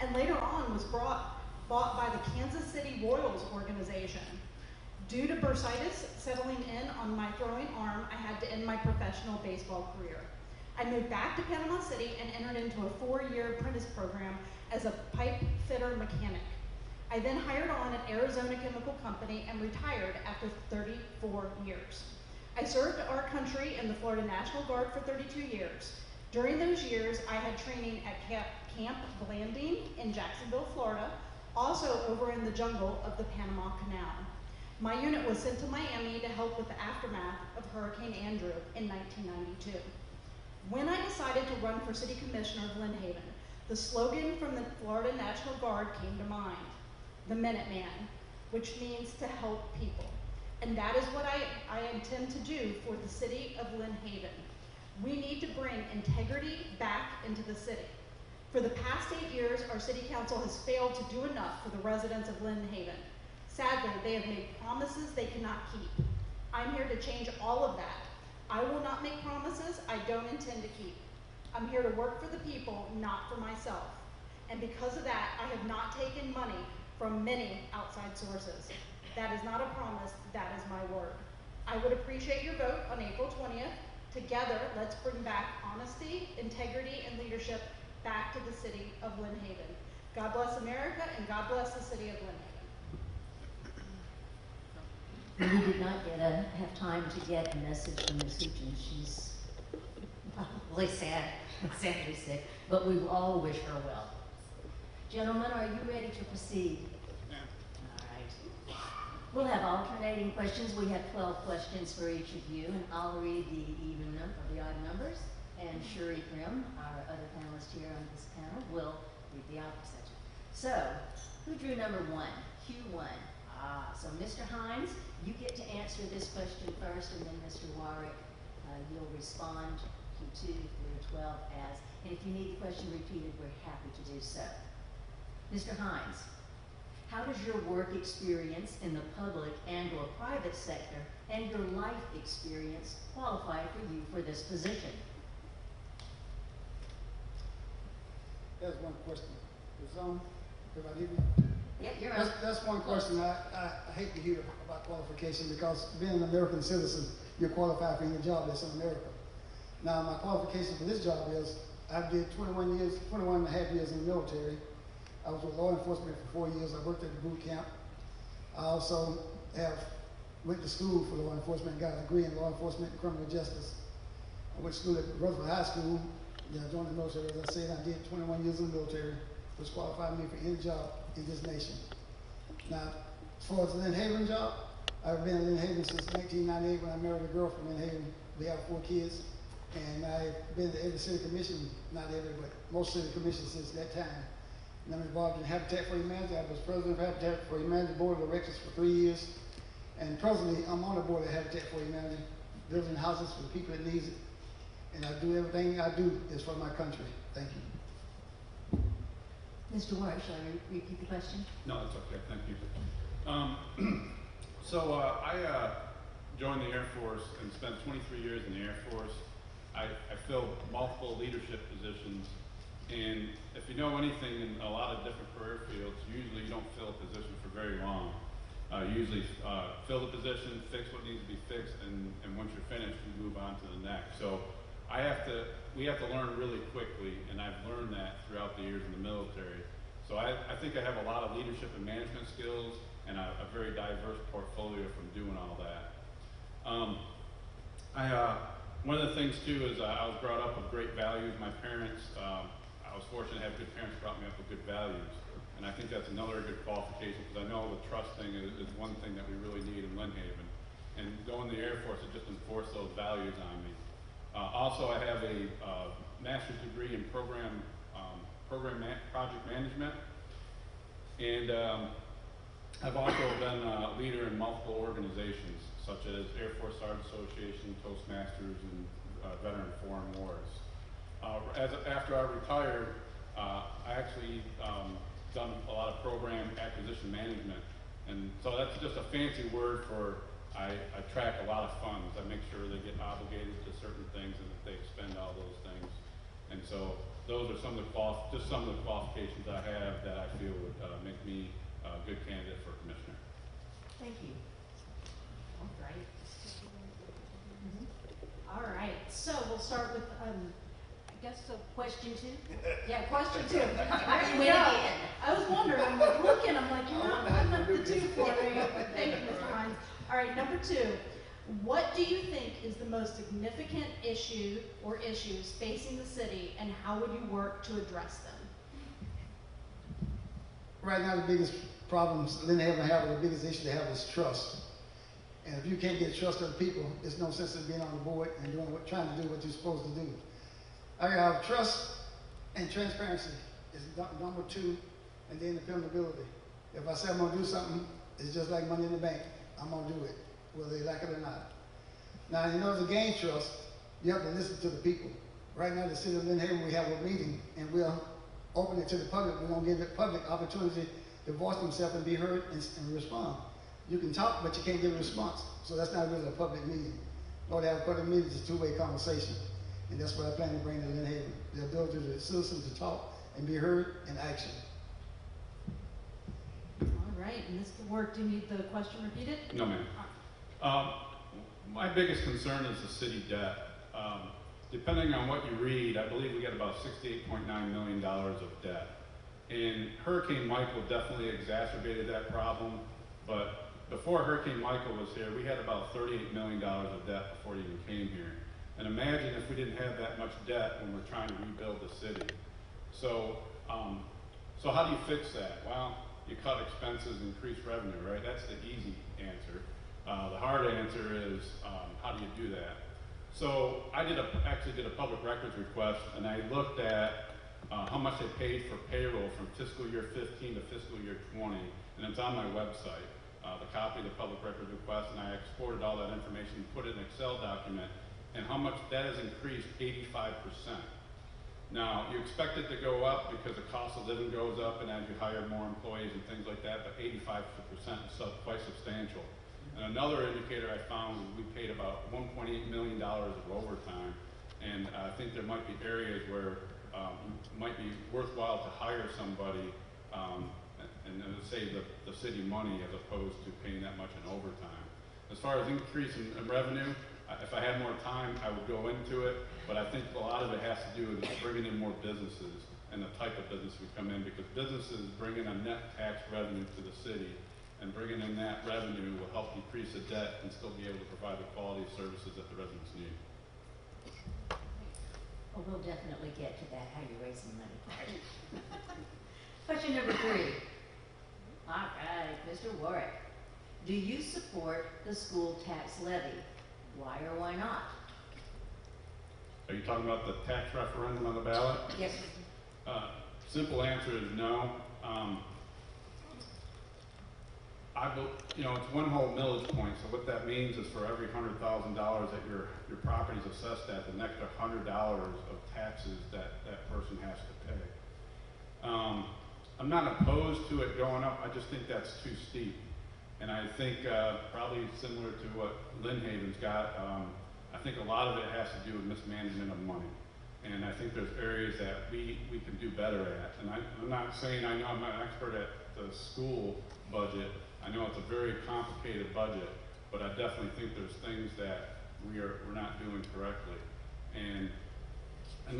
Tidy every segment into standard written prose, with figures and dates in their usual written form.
and later on was bought by the Kansas City Royals organization. Due to bursitis settling in on my throwing arm, I had to end my professional baseball career. I moved back to Panama City and entered into a 4-year apprentice program as a pipe fitter mechanic. I then hired on at Arizona Chemical Company and retired after 34 years. I served our country in the Florida National Guard for 32 years. During those years, I had training at Camp Blanding in Jacksonville, Florida, also over in the jungle of the Panama Canal. My unit was sent to Miami to help with the aftermath of Hurricane Andrew in 1992. When I decided to run for City Commissioner of Lynn Haven, the slogan from the Florida National Guard came to mind, the Minuteman, which means to help people. And that is what I intend to do for the city of Lynn Haven. We need to bring integrity back into the city. For the past 8 years, our city council has failed to do enough for the residents of Lynn Haven. Sadly, they have made promises they cannot keep. I'm here to change all of that. I will not make promises I don't intend to keep. I'm here to work for the people, not for myself. And because of that, I have not taken money from many outside sources. That is not a promise, that is my word. I would appreciate your vote on April 20th. Together, let's bring back honesty, integrity, and leadership back to the city of Lynn Haven. God bless America, and God bless the city of Lynn Haven. We did not have time to get a message from Ms. Hooten. She's probably sadly sick, but we all wish her well. Gentlemen, are you ready to proceed? Yeah. All right. We'll have alternating questions. We have 12 questions for each of you, and I'll read the odd numbers, and Shuri Grimm, our other panelist here on this panel, will read the opposite. So, who drew number 1? Q1. So Mr. Hines, you get to answer this question first, and then Mr. Warwick, you'll respond Q2 through 12 as, and if you need the question repeated, we're happy to do so. Mr. Hines, how does your work experience in the public and or private sector and your life experience qualify for you for this position? That's one question. Is if I need me? Yep, you're on. That's one question. I hate to hear about qualification because being an American citizen, you're qualified for any job that's in America. Now, my qualification for this job is I did 21 and a half years in the military. I was with law enforcement for 4 years. I worked at the boot camp. I also went to school for law enforcement, got a degree in law enforcement and criminal justice. I went to school at Rutherford High School. I joined the military. As I said, I did 21 years in the military, which qualified me for any job in this nation. Now, as far as the Lynn Haven job, I've been in Lynn Haven since 1998 when I married a girl from Lynn Haven. We have 4 kids, and I've been to every city commission, not every, but most city commissions since that time. And I'm involved in Habitat for Humanity. I was president of Habitat for Humanity Board of Directors for 3 years, and presently I'm on the board of Habitat for Humanity, building houses for the people that need it, and I do everything I do is for my country. Thank you. Mr. Warwick, shall I repeat the question? No, that's okay. Thank you. I joined the Air Force and spent 23 years in the Air Force. I filled multiple leadership positions, and if you know anything in a lot of different career fields, usually you don't fill a position for very long. Usually fill the position, fix what needs to be fixed, and once you're finished, you move on to the next. So we have to learn really quickly, and I've learned that throughout the years in the military. So I think I have a lot of leadership and management skills and a very diverse portfolio from doing all that. One of the things too is I was brought up with great values. My parents, I was fortunate to have good parents brought me up with good values. And I think that's another good qualification because I know the trust thing is one thing that we really need in Lynn Haven. And going to the Air Force, it just enforced those values on me. Also, I have a master's degree in project management, and I've also been a leader in multiple organizations, such as Air Force Sergeant Association, Toastmasters, and Veteran Foreign Wars. After I retired, I actually done a lot of program acquisition management, and so that's just a fancy word for I track a lot of funds. I make sure they get obligated to certain things and that they expend all those things. And so those are some of the qualifications I have good candidate for commissioner. Thank you. All right. All right, so we'll start with, I guess, Question 2? yeah, question 2. Are you in Yeah. again? I was wondering, I'm like looking, I'm like, I'm up to 2 for me. Thank you, Mr. Hines. All right, number 2. What do you think is the most significant issue or issues facing the city, and how would you work to address them? Right now, the biggest problems Lynn Haven have, the biggest issue they have is trust. And if you can't get trust of the people, there's no sense in being on the board and trying to do what you're supposed to do. I have trust and transparency is number 2, and then dependability. If I say I'm gonna do something, it's just like money in the bank. I'm gonna do it, whether they like it or not. Now, in order to gain trust, you have to listen to the people. Right now, the city of Lynn Haven, we have a meeting, and we'll open it to the public. We're gonna give the public opportunity to voice themselves and be heard and respond. You can talk, but you can't give a response. So that's not really a public meeting. Or to have a public meeting is a two-way conversation. And that's what I plan to bring to Lynn Haven. The ability of the citizens to talk and be heard in action. All right, Mr. Work, do you need the question repeated? No, ma'am. My biggest concern is the city debt. Depending on what you read, I believe we got about $68.9 million of debt. And Hurricane Michael definitely exacerbated that problem, but before Hurricane Michael was here, we had about $38 million of debt before it even came here. And imagine if we didn't have that much debt when we're trying to rebuild the city. So, so how do you fix that? Well, you cut expenses, increase revenue, right? That's the easy answer. The hard answer is, how do you do that? So I actually did a public records request, and I looked at how much they paid for payroll from fiscal year 15 to fiscal year 20, and it's on my website, the copy of the public records request, and I exported all that information, put it in an Excel document, and how much that has increased 85%. Now, you expect it to go up because the cost of living goes up and as you hire more employees and things like that, but 85% is quite substantial. And another indicator I found was we paid about $1.8 million of overtime, and I think there might be areas where it might be worthwhile to hire somebody and save the city money as opposed to paying that much in overtime. As far as increase in revenue, if I had more time, I would go into it, but I think a lot of it has to do with bringing in more businesses and the type of business we come in, because businesses bring in a net tax revenue to the city, and bringing in that revenue will help decrease the debt and still be able to provide the quality of services that the residents need. Well, we'll definitely get to that, how you're raising money. Question number 3. All right, Mr. Warwick. Do you support the school tax levy? Why or why not? Are you talking about the tax referendum on the ballot? Yes. Simple answer is no. It's one whole millage point. So what that means is for every $100,000 that your property is assessed at, an extra $100 of taxes that person has to pay. I'm not opposed to it going up. I just think that's too steep. And I think probably similar to what Lynn Haven's got, I think a lot of it has to do with mismanagement of money. And I think there's areas that we can do better at. And I'm not saying I know I'm an expert at the school budget. I know it's a very complicated budget, but I definitely think there's things that we're not doing correctly. And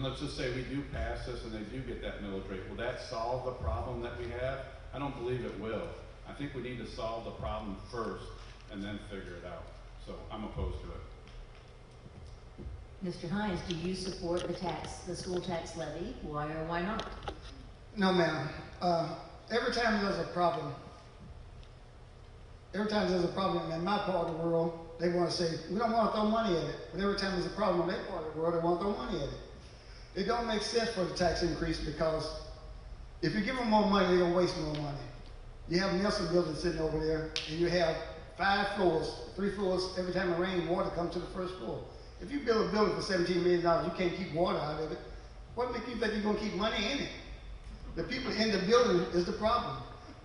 let's just say we do pass this and they do get that millage rate. Will that solve the problem that we have? I don't believe it will. I think we need to solve the problem first and then figure it out. So I'm opposed to it. Mr. Hines, do you support the school tax levy? Why or why not? No, ma'am. Every time there's a problem in my part of the world, they want to say, we don't want to throw money at it. But every time there's a problem in their part of the world, they want to throw money at it. It don't make sense for the tax increase, because if you give them more money, they're going to waste more money. You have Nelson building sitting over there, and you have 5 floors, 3 floors. Every time it rains, water comes to the first floor. If you build a building for $17 million, you can't keep water out of it. What makes you think you're going to keep money in it? The people in the building is the problem.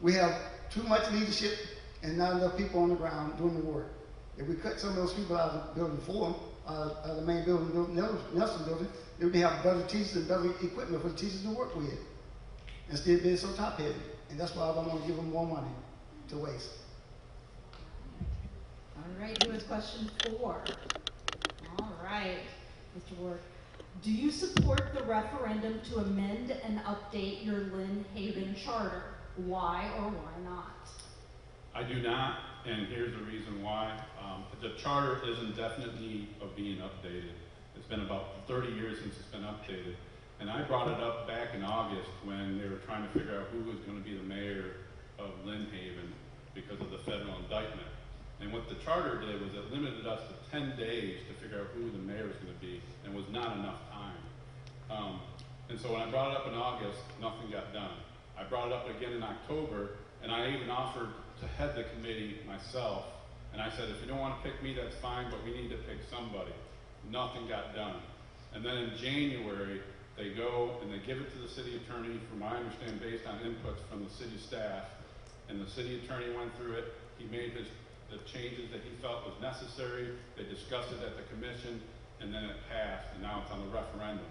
We have too much leadership and not enough people on the ground doing the work. If we cut some of those people out of the building for them, out of the main building, Nelson building, then we have better teachers and better equipment for the teachers to work with, instead of being so top-heavy. And that's why I don't want to give them more money. to waste. All right, who has question 4? All right, Mr. Ward. Do you support the referendum to amend and update your Lynn Haven charter? Why or why not? I do not, and here's the reason why. The charter is in definite need of being updated. It's been about 30 years since it's been updated. And I brought it up back in August when they were trying to figure out who was going to be the mayor of Lynn Haven because of the federal indictment. And what the charter did was it limited us to 10 days to figure out who the mayor was going to be, and was not enough time. And so when I brought it up in August, nothing got done. I brought it up again in October, and I even offered to head the committee myself. And I said, if you don't want to pick me, that's fine, but we need to pick somebody. Nothing got done. And then in January, they go and they give it to the city attorney, from what I understand, based on inputs from the city staff. And the city attorney went through it. He made the changes that he felt was necessary. They discussed it at the commission, and then it passed, and now it's on the referendum.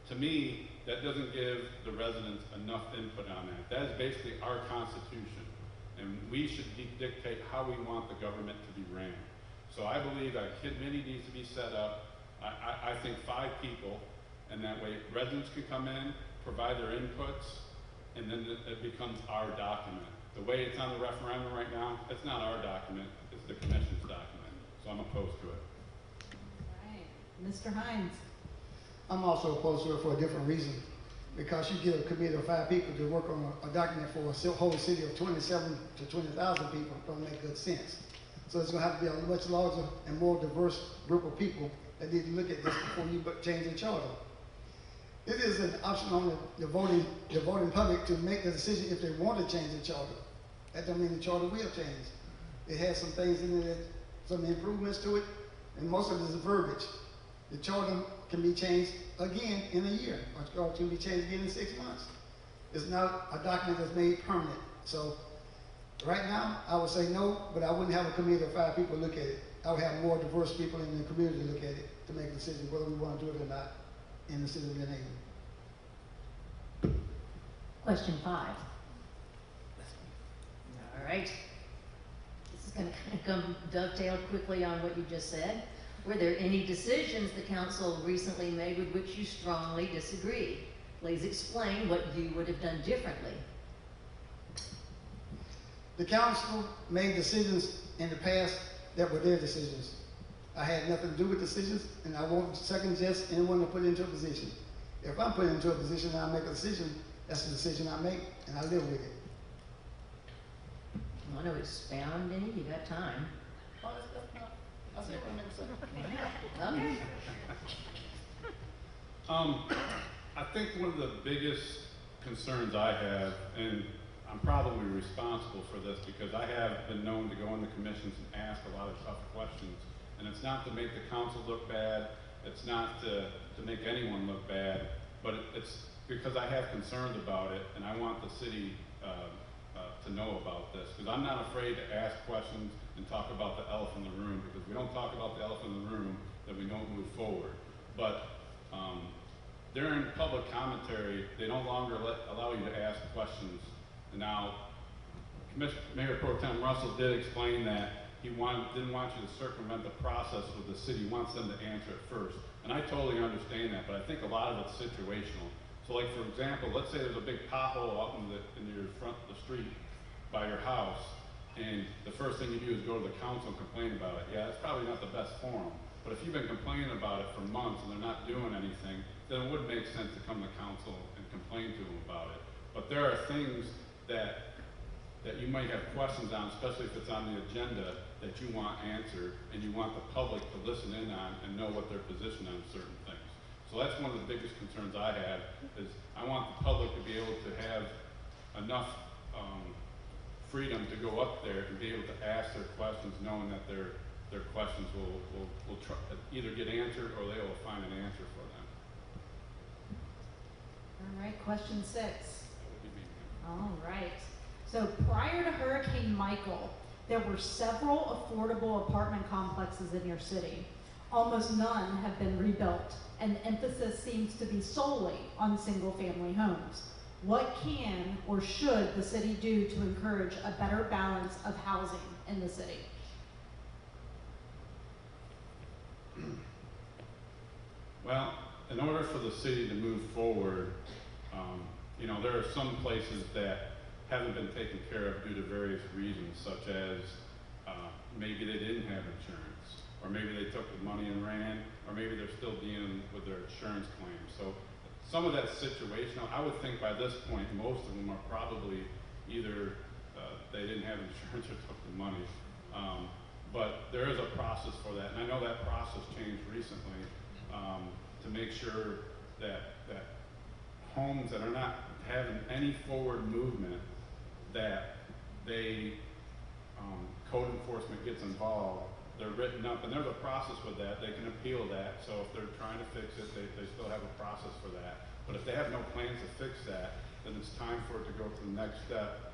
To me, that doesn't give the residents enough input on that. That is basically our constitution, and we should dictate how we want the government to be ran. So I believe a committee needs to be set up. I think 5 people, and that way residents can come in, provide their inputs, and then it becomes our document. The way it's on the referendum right now, it's not our document, it's the commission's document. So I'm opposed to it. All right, Mr. Hines. I'm also opposed to it for a different reason. Because you get a committee of 5 people to work on a document for a whole city of 27 to 20,000 people, don't make good sense. So it's going to have to be a much larger and more diverse group of people that need to look at this before you change the charter. It is an option on the voting public to make the decision if they want to change the charter. That doesn't mean the charter will change. It has some things in it, some improvements to it, and most of it is verbiage. The charter can be changed again in a year, or it can be changed again in 6 months. It's not a document that's made permanent. So right now, I would say no, but I wouldn't have a committee of 5 people look at it. I would have more diverse people in the community look at it to make a decision whether we want to do it or not in the city of Lynn Haven. Question 5. All right. This is going to kind of dovetail quickly on what you just said. Were there any decisions the council recently made with which you strongly disagreed? Please explain what you would have done differently. The council made decisions in the past that were their decisions. I had nothing to do with decisions, and I won't second guess anyone to put into a position. If I'm put into a position and I make a decision, that's the decision I make, and I live with it. Want to expound any? You got time. I said what I meant to say. Okay. I think one of the biggest concerns I have, and I'm probably responsible for this because I have been known to go in the commissions and ask a lot of tough questions. And it's not to make the council look bad, it's not to make anyone look bad, but it's because I have concerns about it, and I want the city to know about this. Because I'm not afraid to ask questions and talk about the elephant in the room, because we don't talk about the elephant in the room, then we don't move forward. But during public commentary, they no longer allow you to ask questions. And now, Mayor Pro Tem Russell did explain that he didn't want you to circumvent the process with the city. He wants them to answer it first. And I totally understand that, but I think a lot of it's situational. So like, for example, let's say there's a big pothole out in your front of the street by your house, and the first thing you do is go to the council and complain about it. Yeah, it's probably not the best forum. But if you've been complaining about it for months and they're not doing anything, then it would make sense to come to council and complain to them about it. But there are things that you might have questions on, especially if it's on the agenda, that you want answered, and you want the public to listen in on and know what their position on certain things. So that's one of the biggest concerns I have, is I want the public to be able to have enough freedom to go up there and be able to ask their questions, knowing that their questions will either get answered or they will find an answer for them. All right, question 6. All right. So prior to Hurricane Michael, there were several affordable apartment complexes in your city. Almost none have been rebuilt, and emphasis seems to be solely on single-family homes. What can or should the city do to encourage a better balance of housing in the city? Well, in order for the city to move forward, there are some places that haven't been taken care of due to various reasons, such as maybe they didn't have insurance, or maybe they took the money and ran, or maybe they're still dealing with their insurance claims. So some of that situational. I would think by this point, most of them are probably either they didn't have insurance or took the money. But there is a process for that, and I know that process changed recently to make sure that homes that are not having any forward movement, that code enforcement gets involved. They're written up, and there's a process with that. They can appeal that. So if they're trying to fix it, they still have a process for that. But if they have no plans to fix that, then it's time for it to go to the next step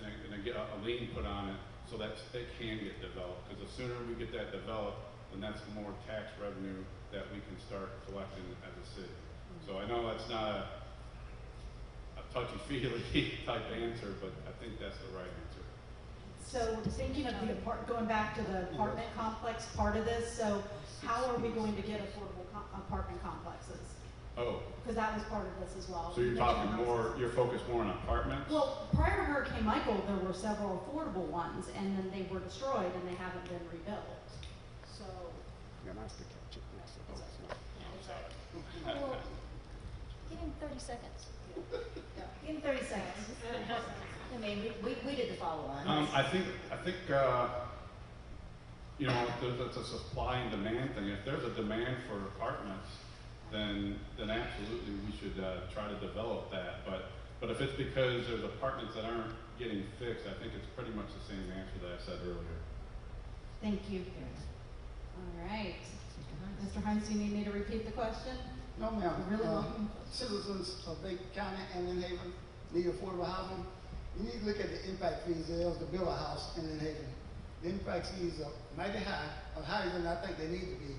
and get a lien put on it so that it can get developed. Because the sooner we get that developed, then that's more tax revenue that we can start collecting as a city. So I know that's not a touchy-feely type answer, but I think that's the right answer. So thinking of going back to the apartment complex part of this, so how are we going to get affordable apartment complexes? Oh. Because that was part of this as well. So you're you're focused more on apartments? Well, prior to Hurricane Michael, there were several affordable ones, and then they were destroyed and they haven't been rebuilt. So. Yeah, nice to catch it. Well, give him 30 seconds. Give him 30 seconds. I mean, we did the follow-on. I think it's a supply and demand thing. If there's a demand for apartments, then absolutely we should try to develop that. But if it's because there's apartments that aren't getting fixed, I think it's pretty much the same answer that I said earlier. Thank you. All right. Mr. Hines, do you need me to repeat the question? No, ma'am. Really long? Citizens of Lake County and Lynn Haven need affordable housing. You need to look at the impact fees there to build a house in Lynn Haven. The impact fees are mighty high, or higher than I think they need to be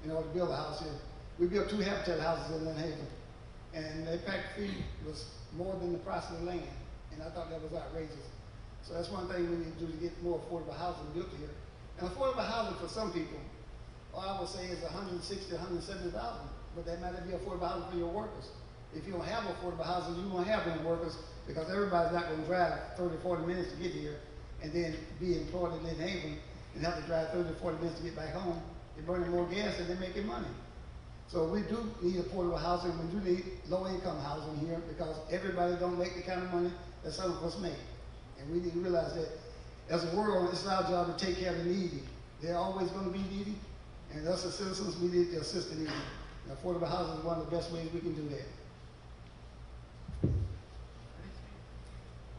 in order to build a house here. We built 2 habitat houses in Lynn Haven, and the impact fee was more than the price of the land, and I thought that was outrageous. So that's one thing we need to do to get more affordable housing built here. And affordable housing for some people, I would say is $160,000 to $170,000, but that might not be affordable housing for your workers. If you don't have affordable housing, you won't have any workers because everybody's not going to drive 30, 40 minutes to get here and then be employed in Lynn Haven and have to drive 30, 40 minutes to get back home. They're burning more gas and they're making money. So we do need affordable housing. We do need low-income housing here because everybody don't make the kind of money that some of us make. And we need to realize that as a world, it's our job to take care of the needy. They're always going to be needy, and us as citizens, we need to assist the needy. And affordable housing is one of the best ways we can do that.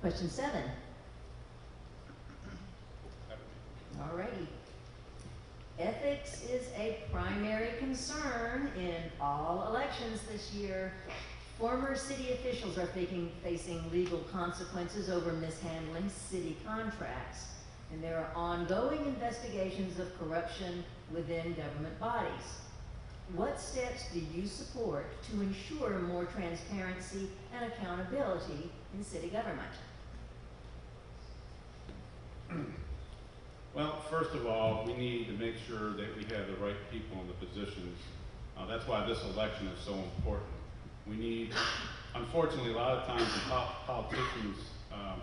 Question 7. Alrighty. Ethics is a primary concern in all elections this year. Former city officials are facing legal consequences over mishandling city contracts, and there are ongoing investigations of corruption within government bodies. What steps do you support to ensure more transparency and accountability in city government? Well, first of all, we need to make sure that we have the right people in the positions. That's why this election is so important. We need, unfortunately, a lot of times when politicians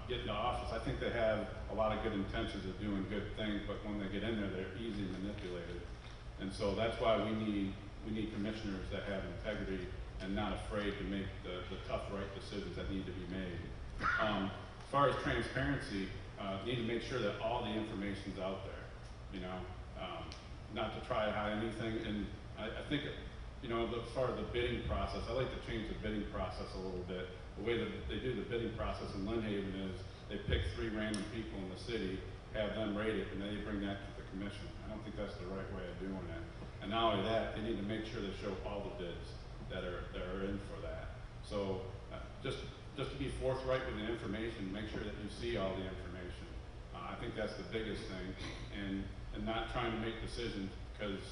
get into office, I think they have a lot of good intentions of doing good things, but when they get in there, they're easily manipulated. And so that's why we need commissioners that have integrity and not afraid to make the tough, right decisions that need to be made. As far as transparency, need to make sure that all the information's out there, not to try to hide anything. And I think, as far as the bidding process, I like to change the bidding process a little bit. The way that they do the bidding process in Lynn Haven is they pick 3 random people in the city, have them rate it, and then they bring that to the commission. I don't think that's the right way of doing it. And not only that, they need to make sure they show all the bids that are in for that. So just to be forthright with the information, make sure that you see all the information. I think that's the biggest thing, and not trying to make decisions because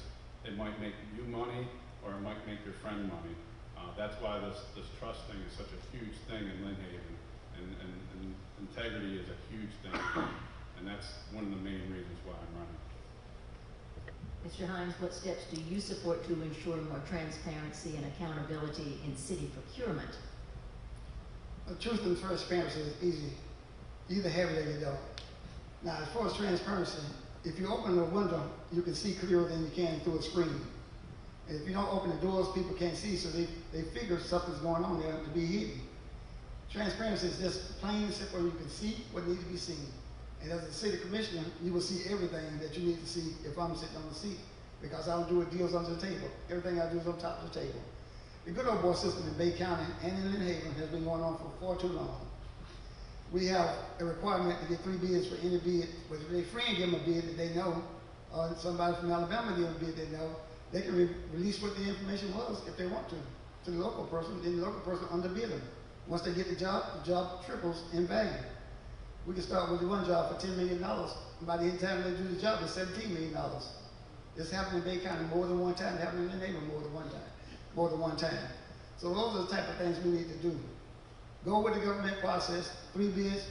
it might make you money or it might make your friend money. That's why this trust thing is such a huge thing in Lynn Haven, and integrity is a huge thing, and that's one of the main reasons why I'm running. Mr. Hines, what steps do you support to ensure more transparency and accountability in city procurement? The truth and transparency is easy. You either have it or you don't. Now, as far as transparency, if you open a window, you can see clearer than you can through a screen. And if you don't open the doors, people can't see, so they figure something's going on there to be hidden. Transparency is just plain and simple. You can see what needs to be seen. And as a city commissioner, you will see everything that you need to see if I'm sitting on the seat, because I don't do deals under the table. Everything I do is on top of the table. The good old boy system in Bay County and in Lynn Haven has been going on for far too long. We have a requirement to get 3 bids for any bid, but if their friend give them a bid that they know, or somebody from Alabama give them a bid they know, they can release what the information was if they want to the local person, then the local person underbid them. Once they get the job triples in value. We can start with the one job for $10 million, and by the time they do the job, it's $17 million. This happened in Bay County more than one time, it happened in the neighborhood more than one time. So those are the type of things we need to do. Go with the government process, 3 bids,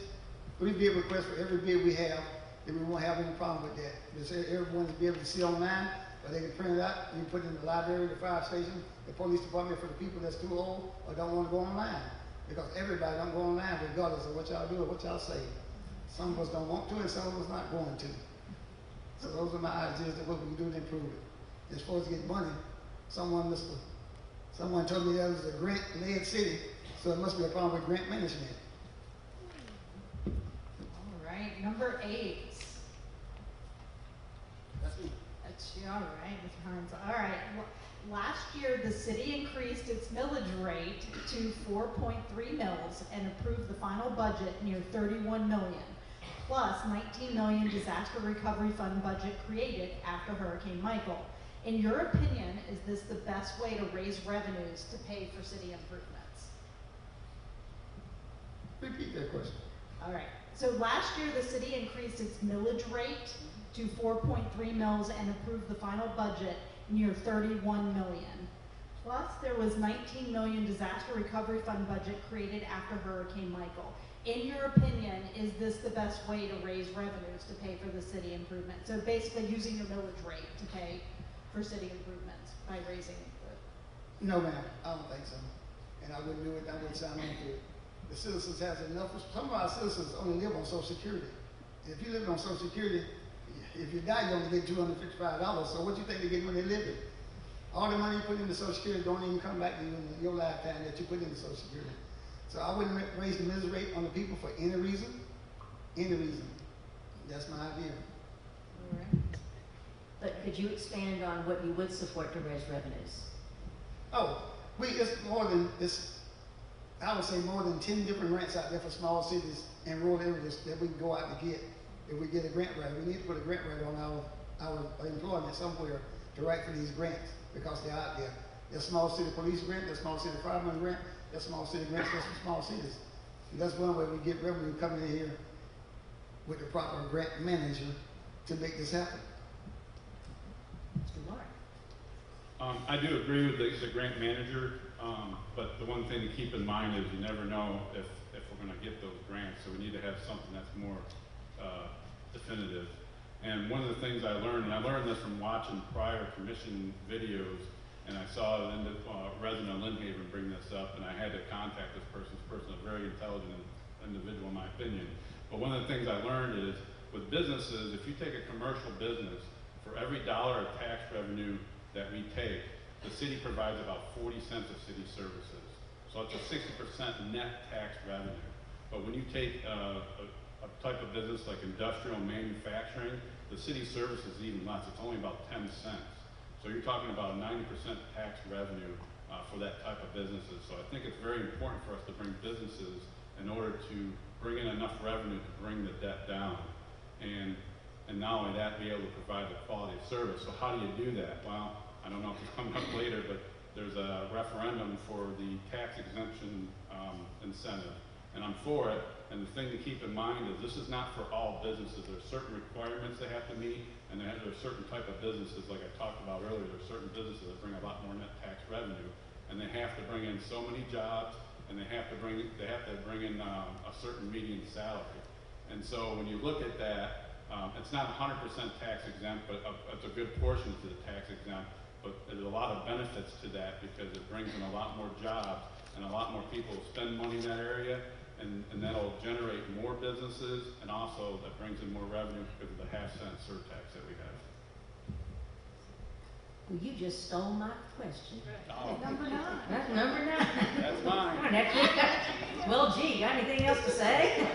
3 bid requests for every bid we have, then we won't have any problem with that. Just everyone will be able to see online, or they can print it out, you can put it in the library, the fire station, the police department for the people that's too old or don't want to go online. Because everybody don't go online regardless of what y'all do or what y'all say. Some of us don't want to, and some of us not going to. So those are my ideas of what we can do to improve it. As far as getting money, someone told me that was a grant-led city, so it must be a problem with grant management. All right, number 8. That's me. That's you, all right, Mr. Hines. All right, last year the city increased its millage rate to 4.3 mils and approved the final budget near 31 million, plus 19 million disaster recovery fund budget created after Hurricane Michael. In your opinion, is this the best way to raise revenues to pay for city improvements? Repeat that question. All right, so last year the city increased its millage rate to 4.3 mils and approved the final budget near 31 million. Plus, there was 19 million disaster recovery fund budget created after Hurricane Michael. In your opinion, is this the best way to raise revenues to pay for the city improvement? So basically using your millage rate to pay for city improvements by raising the... No, ma'am, I don't think so. And I wouldn't do it, I wouldn't sign on to it. The citizens have enough, some of our citizens only live on Social Security. If you live on Social Security, if you die, you only get $255. So what do you think they get when they live it? All the money you put into Social Security don't even come back to you in your lifetime that you put into Social Security. So I wouldn't raise the millage rate on the people for any reason. Any reason. That's my idea. All right. But could you expand on what you would support to raise revenues? Oh, it's more than this. I would say more than 10 different grants out there for small cities and rural areas that we can go out to get. If we get a grant writer, we need to put a grant writer on our employment somewhere to write for these grants because they're out there. There's small city police grant, there's small city fireman grant, there's small city grants, there's some small cities. And that's one way we get revenue coming in here with the proper grant manager to make this happen. Mr. Mark. I do agree with the grant manager, but the one thing to keep in mind is you never know if we're going to get those grants, so we need to have something that's more definitive. And one of the things I learned, and I learned this from watching prior commission videos, and I saw a resident of Lynn Haven bring this up, and I had to contact this person. This person is a very intelligent individual in my opinion. But one of the things I learned is, with businesses, if you take a commercial business, for every dollar of tax revenue that we take, the city provides about 40 cents of city services. So it's a 60% net tax revenue. But when you take a type of business like industrial manufacturing, the city service is even less. It's only about 10 cents. So you're talking about 90% tax revenue for that type of businesses. So I think it's very important for us to bring businesses in order to bring in enough revenue to bring the debt down. And not only that, be able to provide the quality of service. So how do you do that? Well, I don't know if it's coming up later, but there's a referendum for the tax exemption incentive. And I'm for it. And the thing to keep in mind is this is not for all businesses. There's certain requirements they have to meet, and there's certain type of businesses, like I talked about earlier, there's certain businesses that bring a lot more net tax revenue, and they have to bring in so many jobs, and they have to bring in a certain median salary. And so when you look at that, it's not 100% tax exempt, but it's a good portion to the tax exempt. But there's a lot of benefits to that because it brings in a lot more jobs and a lot more people spend money in that area, and that'll generate more businesses, and also that brings in more revenue because of the half-cent surtax that we have. Well, you just stole my question. Oh, Number 9. That's number 9. that's mine. Well, gee, got anything else to say?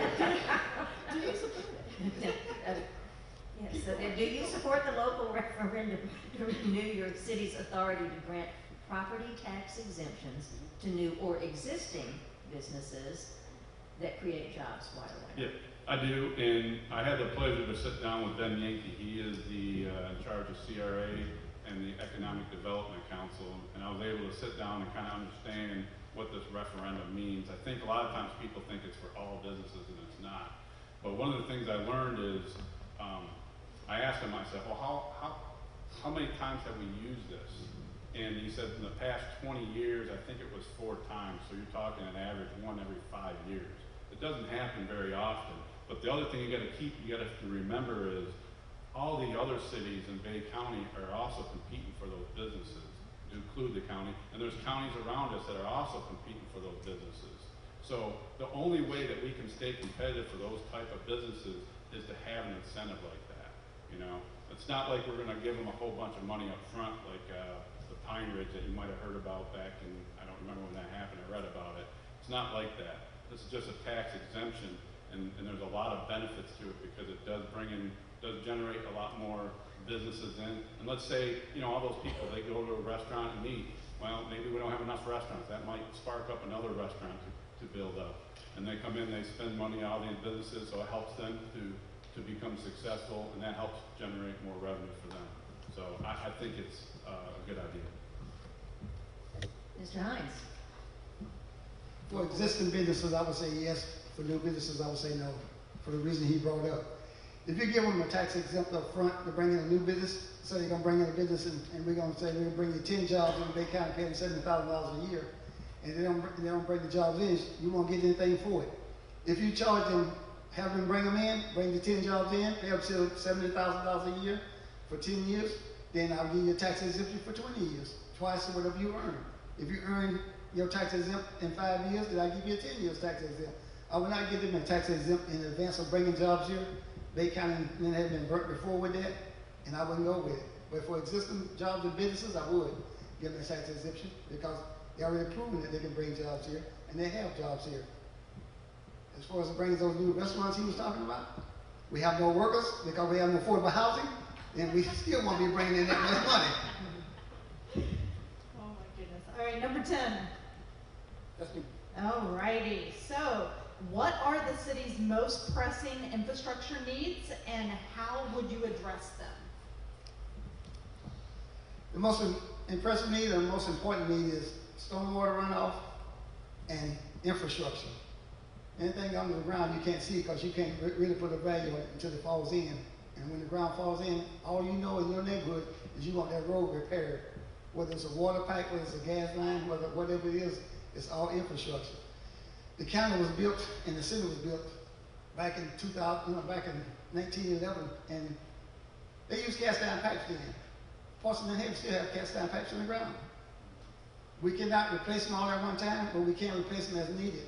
Do you support it? Yes, so do you support the local referendum to renew your city's authority to grant property tax exemptions to new or existing businesses that create jobs? Yeah, I do, and I had the pleasure to sit down with Ben Yankee. He is the in charge of CRA and the Economic Development Council, and I was able to sit down and kind of understand what this referendum means. I think a lot of times people think it's for all businesses, and it's not. But one of the things I learned is, I asked him, I said, well, how many times have we used this? And he said in the past 20 years, I think it was 4 times, so you're talking an average 1 every 5 years. It doesn't happen very often, but the other thing you gotta remember is all the other cities in Bay County are also competing for those businesses, to include the county, and there's counties around us that are also competing for those businesses. So the only way that we can stay competitive for those type of businesses is to have an incentive like that, you know? It's not like we're gonna give them a whole bunch of money up front, like the Pine Ridge that you might have heard about back in, I don't remember when that happened, I read about it. It's not like that. This is just a tax exemption, and there's a lot of benefits to it because it does generate a lot more businesses in. And let's say, you know, all those people, they go to a restaurant and eat. Well, maybe we don't have enough restaurants. That might spark up another restaurant to build up. And they come in, they spend money on all these businesses, so it helps them to become successful, and that helps generate more revenue for them. So I think it's a good idea. Mr. Hines? For existing businesses, I would say yes. For new businesses, I would say no, for the reason he brought up. If you give them a tax exempt up front to bring in a new business, so they're going to bring in a business and we're going to say we're going to bring you 10 jobs in Bay County, paying $70,000 a year, and they don't bring the jobs in, you won't get anything for it. If you charge them, have them bring them in, bring the 10 jobs in, pay up to $70,000 a year for 10 years, then I'll give you a tax exemption for 20 years, twice of whatever you earn. If you earn your tax exempt in 5 years, then I give you a 10 years tax exempt. I would not give them a tax exempt in advance of bringing jobs here. Bay County and Lynn Haven been burnt before with that, and I wouldn't go with it. But for existing jobs and businesses, I would give them a tax exemption because they already proven that they can bring jobs here, and they have jobs here. As far as bringing those new restaurants he was talking about, we have no workers because we have no affordable housing, and we still won't be bringing in that much money. Oh my goodness. All right, number 10. That's me. All righty. So, what are the city's most pressing infrastructure needs, and how would you address them? The most impressive need and the most important need is stormwater runoff and infrastructure. Anything under the ground you can't see because you can't really put a value on it until it falls in. And when the ground falls in, all you know in your neighborhood is you want that road repaired. Whether it's a water pipe, whether it's a gas line, whatever it is, it's all infrastructure. The county was built and the city was built back in 1911, and they used cast iron pipes then. Parts of Lynn Haven still have cast iron pipes in the ground. We cannot replace them all at one time, but we can replace them as needed,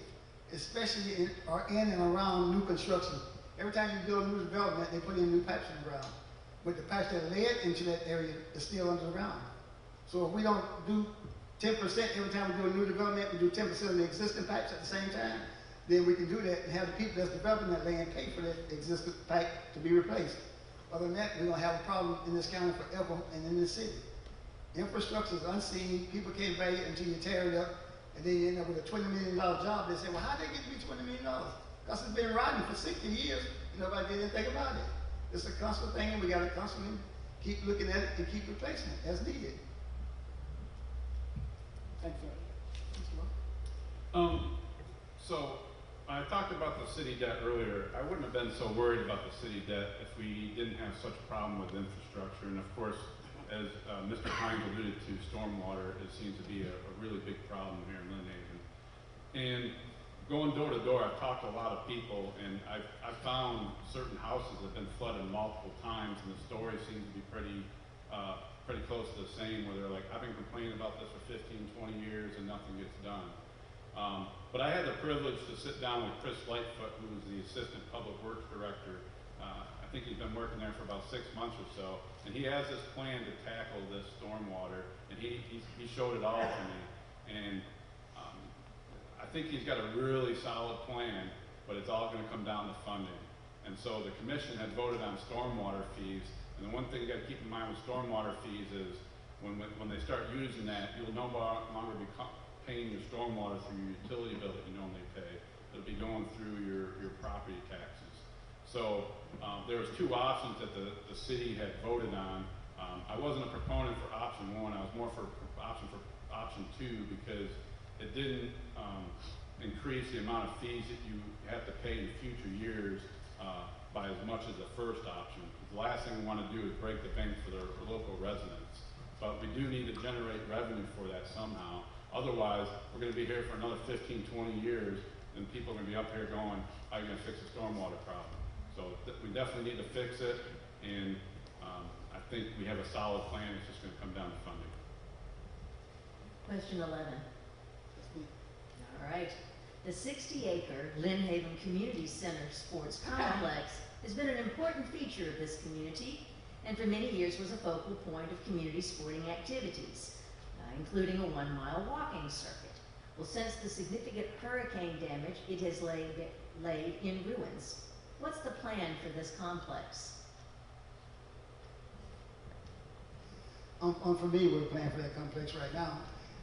especially in and around new construction. Every time you build a new development, they put in new pipes in the ground. But the pipes that led into that area is still under the ground. So if we don't do 10% every time we do a new development, we do 10% of the existing pipes at the same time, then we can do that and have the people that's developing that land pay for that existing pipe to be replaced. Other than that, we're going to have a problem in this county forever and in this city. Infrastructure is unseen. People can't value it until you tear it up, and then you end up with a $20 million job. They say, well, how did they get to be $20 million? Because it's been riding for 60 years, and nobody did anything about it. It's a constant thing, and we got to constantly keep looking at it and keep replacing it as needed. Thank you. So I talked about the city debt earlier. I wouldn't have been so worried about the city debt if we didn't have such a problem with infrastructure. And of course, as Mr. Hines alluded to, stormwater seems to be a really big problem here in Lynn Haven. And going door to door, I've talked to a lot of people, and I've found certain houses have been flooded multiple times, and the story seems to be pretty close to the same, where they're like, I've been complaining about this for 15, 20 years, and nothing gets done. But I had the privilege to sit down with Chris Lightfoot, who was the Assistant Public Works Director. I think he's been working there for about 6 months or so, and he has this plan to tackle this stormwater, and he showed it all to me. And I think he's got a really solid plan, but it's all going to come down to funding. And so the commission had voted on stormwater fees, and the one thing you got to keep in mind with stormwater fees is when they start using that, you'll no longer be paying your stormwater through your utility bill that you normally pay. It'll be going through your property taxes. So there was 2 options that the city had voted on. I wasn't a proponent for option 1. I was more for option 2 because it didn't increase the amount of fees that you have to pay in future years by as much as the first option. The last thing we want to do is break the bank for the local residents. But we do need to generate revenue for that somehow. Otherwise, we're going to be here for another 15, 20 years, and people are going to be up here going, how are you going to fix the stormwater problem? So we definitely need to fix it, and I think we have a solid plan. It's just going to come down to funding. Question 11. All right. The 60-acre Lynn Haven Community Center Sports Complex has been an important feature of this community, and for many years was a focal point of community sporting activities, including a 1-mile walking circuit. Well, since the significant hurricane damage, it has laid in ruins. What's the plan for this complex? I'm familiar with the plan for that complex right now.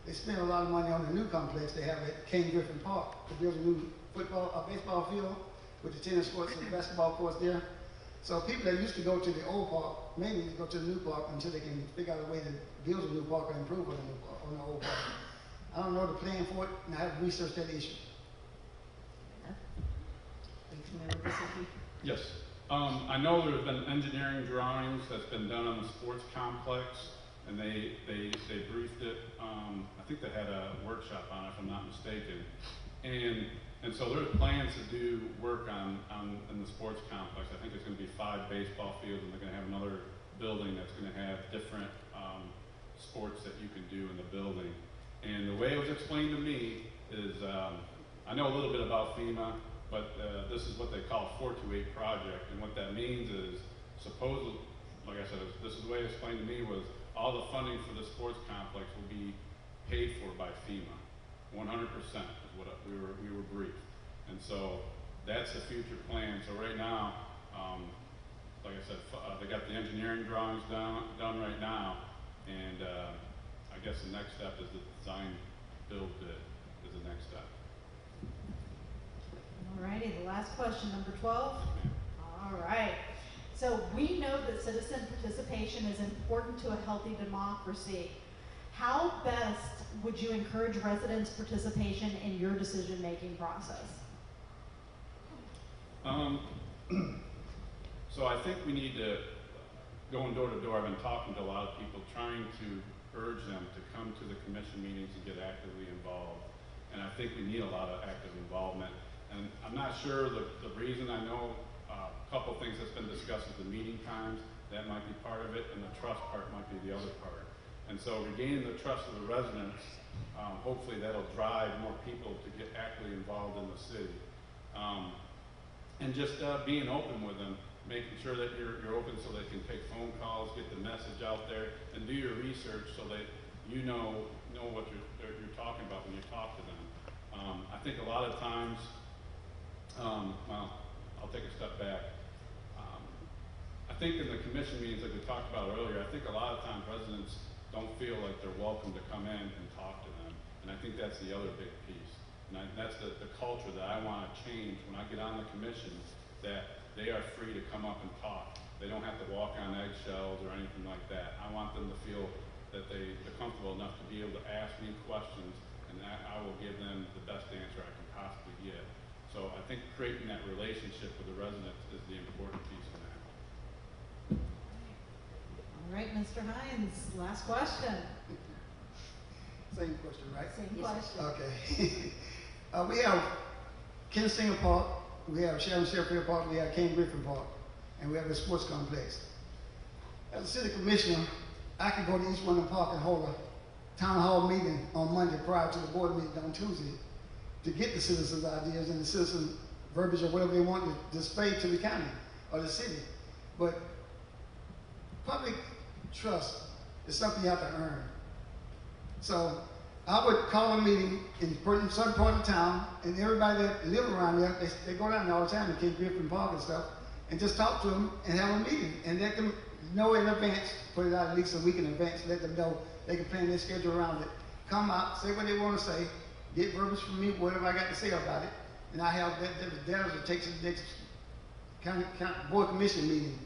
They spent a lot of money on the new complex they have at King Griffin Park to build a new baseball field with the tennis courts and the basketball courts there. So people that used to go to the old park may need to go to the new park until they can figure out a way to build a new park or improve on the old park. I don't know the plan for it, and I haven't researched that issue. Are you familiar with this issue? Yes. I know there have been engineering drawings that's been done on the sports complex, and they briefed it. I think they had a workshop on it, if I'm not mistaken. And so there's plans to do work in the sports complex. I think it's going to be 5 baseball fields, and they're going to have another building that's going to have different sports that you can do in the building. And the way it was explained to me is, I know a little bit about FEMA, but this is what they call a 428 project, and what that means is, supposedly, like I said, this is the way it explained to me was, all the funding for the sports complex will be paid for by FEMA. 100% is what we were briefed. And so that's the future plan. So right now, like I said, they got the engineering drawings done right now, and I guess the next step is the design build bid is the next step. All righty, the last question, number 12. All right. So we know that citizen participation is important to a healthy democracy. How best would you encourage residents' participation in your decision-making process? So I think we need to, going door to door, I've been talking to a lot of people, trying to urge them to come to the commission meetings and get actively involved. And I think we need a lot of active involvement. And I'm not sure the reason. I know a couple things that's been discussed is the meeting times. That might be part of it, and the trust part might be the other part. And so regaining the trust of the residents, hopefully that'll drive more people to get actively involved in the city. And just being open with them, making sure that you're open so they can take phone calls, get the message out there, and do your research so that you know what you're talking about when you talk to them. I think a lot of times, well, I'll take a step back. I think in the commission meetings, like we talked about earlier, I think a lot of times residents don't feel like they're welcome to come in and talk to them. And I think that's the other big piece. And that's the culture that I want to change when I get on the commission, that they are free to come up and talk. They don't have to walk on eggshells or anything like that. I want them to feel that they're comfortable enough to be able to ask me questions, and I will give them the best answer I can possibly give. So I think creating that relationship with the residents is the important piece of that. All All right, Mr. Hines, last question. Same question, right? Same Yes, question. Okay. We have Ken Singer Park, we have Sharon Sheffield Park, we have Ken Griffin Park, and we have the sports complex. As a city commissioner, I could go to each one of them park and hold a town hall meeting on Monday prior to the board meeting on Tuesday to get the citizens' ideas and the citizen verbiage or whatever they want to display to the county or the city. But public trust is something you have to earn. So I would call a meeting in certain part of town, and everybody that live around there, they go down there all the time to Ken Griffin Park and stuff, and just talk to them and have a meeting and let them know in advance, put it out at least a week in advance, let them know they can plan their schedule around it. Come out, say what they want to say, get verbiage from me, whatever I got to say about it, and I have that to take to the next county board commission meeting.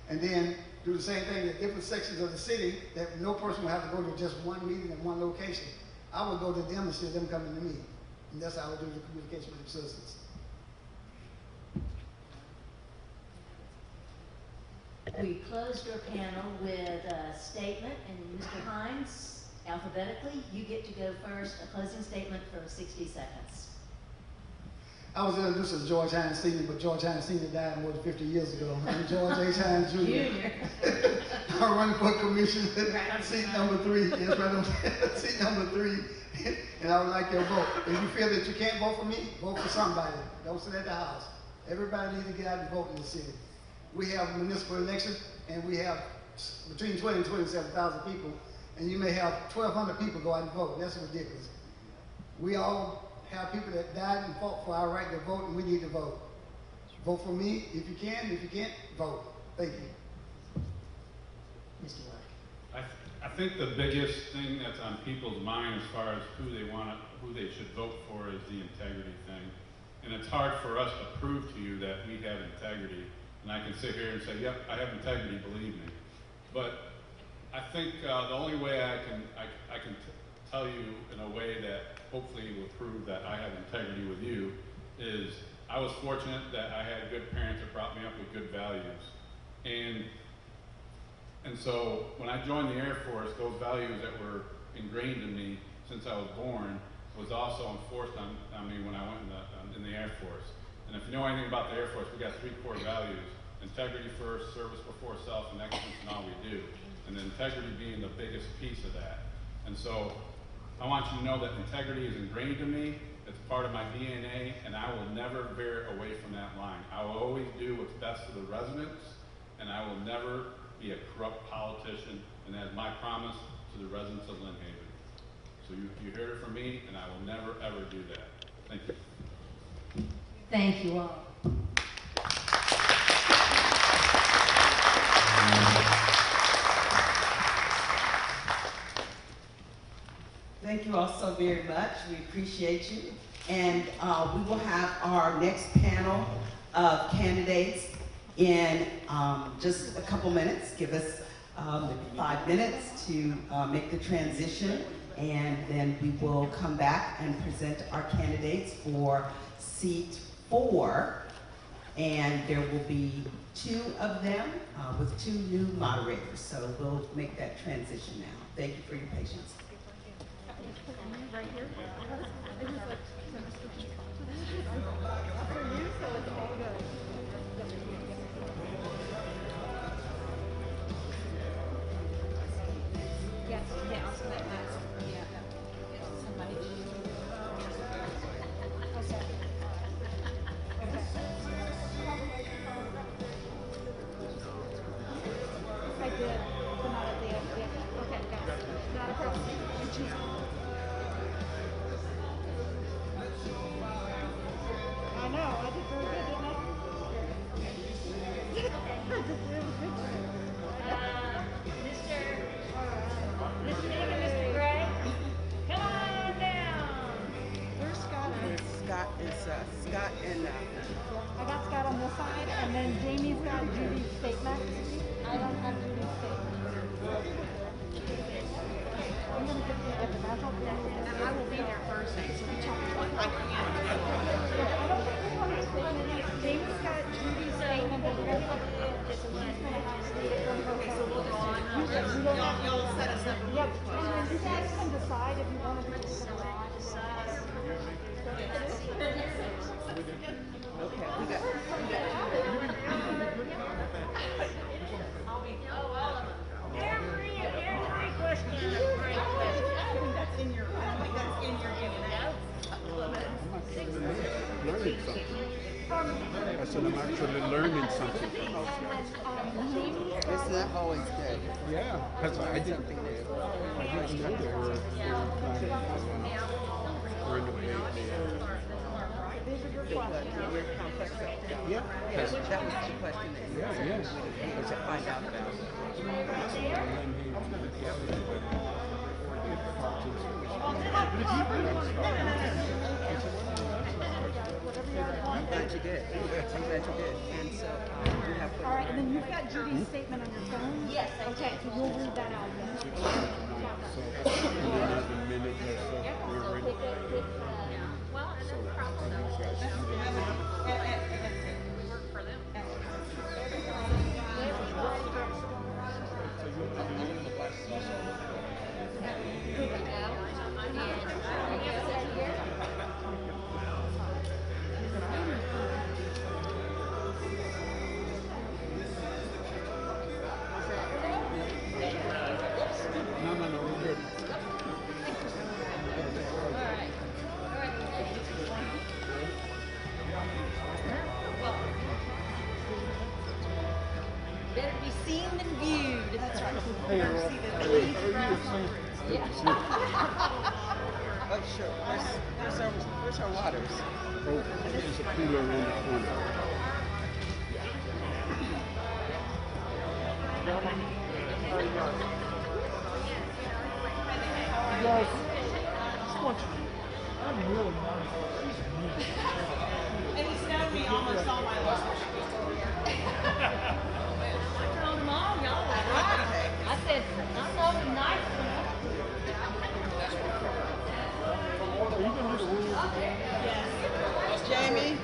And then do the same thing at different sections of the city, that no person will have to go to just one meeting at one location. I would go to them instead of them coming to me. And that's how I would do the communication with the citizens. We closed our panel with a statement, and Mr. Hines, alphabetically, you get to go first, a closing statement for 60 seconds. I was introduced as George Hines Sr., but George Hines Sr. died more than 50 years ago. I'm George H. Hines Jr. Junior. I'm running for commission, seat number 3. Yes, right on seat number 3. And I would like your vote. If you feel that you can't vote for me, vote for somebody. Don't sit at the house. Everybody needs to get out and vote in the city. We have municipal elections, and we have between 20 and 27,000 people, and you may have 1,200 people go out and vote. That's ridiculous. We all have people that died and fought for our right to vote, and we need to vote. Vote for me if you can. If you can't, vote. Thank you. Mr. White. I think the biggest thing that's on people's mind as far as who they should vote for is the integrity thing. And it's hard for us to prove to you that we have integrity. And I can sit here and say, yep, I have integrity, believe me. But I think the only way I can tell you in a way that hopefully will prove that I have integrity with you is I was fortunate that I had good parents that brought me up with good values. And so when I joined the Air Force, those values that were ingrained in me since I was born was also enforced on me when I went in the Air Force. And if you know anything about the Air Force, we got 3 core values: integrity first, service before self, and excellence in all we do. And integrity being the biggest piece of that. And so I want you to know that integrity is ingrained in me. It's part of my DNA, and I will never veer away from that line. I will always do what's best for the residents, and I will never be a corrupt politician, and that is my promise to the residents of Lynn Haven. So you heard it from me, and I will never, ever do that. Thank you. Thank you all. Thank you all so very much. We appreciate you. And we will have our next panel of candidates in just a couple minutes. Give us maybe 5 minutes to make the transition, and then we will come back and present our candidates for seat 4. And there will be 2 of them with 2 new moderators. So we'll make that transition now. Thank you for your patience. Right here. Yes, yes, somebody. I did, but not at the end. Yeah. Okay, got it. Not a problem. I know, I did very good, didn't I? I did really good. Mr. Name and Mr. Gray, come on down. Where's Scott? Scott and I got Scott on this side, and then Jamie's got Judy's statement. I don't have Judy's statement. I'm gonna give you a different, that's okay. And I will be there Thursday, so we tell me what I can. I don't think we want to statement. Jamie's got Judy's statement, but we're gonna have Okay, so we'll go on. said, I'm actually learning something. Isn't that always good? Yeah, because I didn't know they were planning to renovate Your complex of Yeah. That was the question that you Yeah, yes. to find out about. I'm glad you did. I'm glad you did. And so you have All right, and then you've got Judy's statement on your phone? Yes, I Okay, so we'll read that out then. So, in another minute or so, we're ready. Well, and that's probably work for them. No, we're good. Better be seen than viewed. That's right. Oh, sure. Where's our waters? Oh, there's a cooler around the corner. Yes. Just want you. I'm really nice. And it's known me almost all my life. I told them all, y'all were right. I said, I told them nice. Are you going to do the rules? Jamie?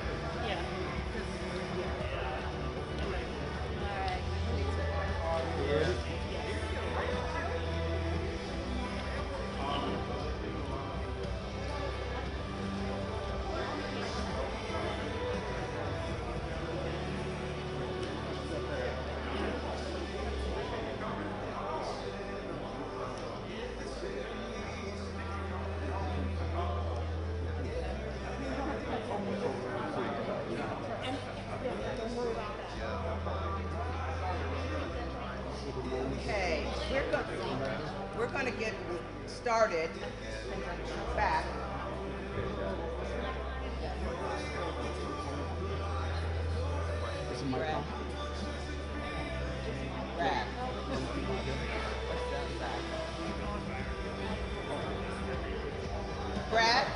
Okay, we're going to get started back. Is it my phone? Back. Brad?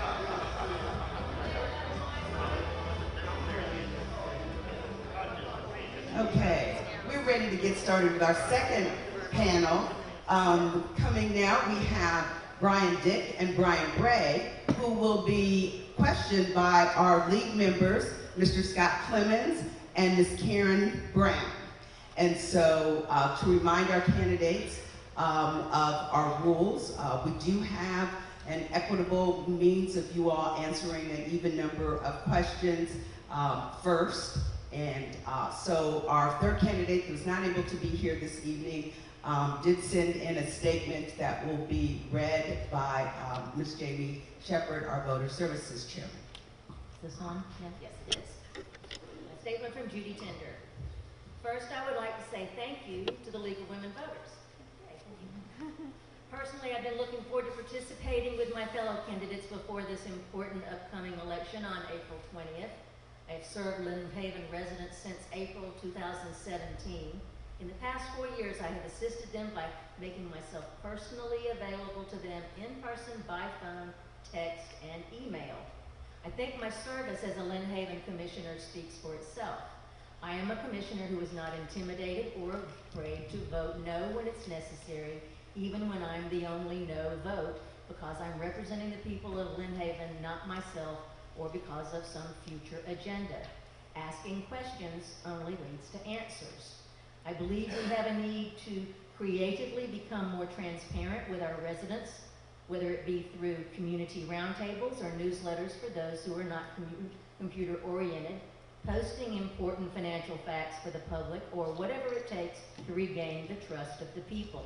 Okay, we're ready to get started with our second panel. Coming now, we have Brian Dick and Brian Bray, who will be questioned by our league members, Mr. Scott Clemens and Ms. Karen Brown. And so to remind our candidates of our rules, we do have an equitable means of you all answering an even number of questions first. And so our third candidate who's not able to be here this evening did send in a statement that will be read by Ms. Jamie Shepard, our Voter Services Chairman. Is this on? Yes, it is. A statement from Judy Tender. First, I would like to say thank you to the League of Women Voters. Personally, I've been looking forward to participating with my fellow candidates before this important upcoming election on April 20th. I've served Lynn Haven residents since April 2017. In the past 4 years, I have assisted them by making myself personally available to them in person, by phone, text, and email. I think my service as a Lynn Haven commissioner speaks for itself. I am a commissioner who is not intimidated or afraid to vote no when it's necessary, even when I'm the only no vote, because I'm representing the people of Lynn Haven, not myself, or because of some future agenda. Asking questions only leads to answers. I believe we have a need to creatively become more transparent with our residents, whether it be through community roundtables or newsletters for those who are not computer-oriented, posting important financial facts for the public, or whatever it takes to regain the trust of the people.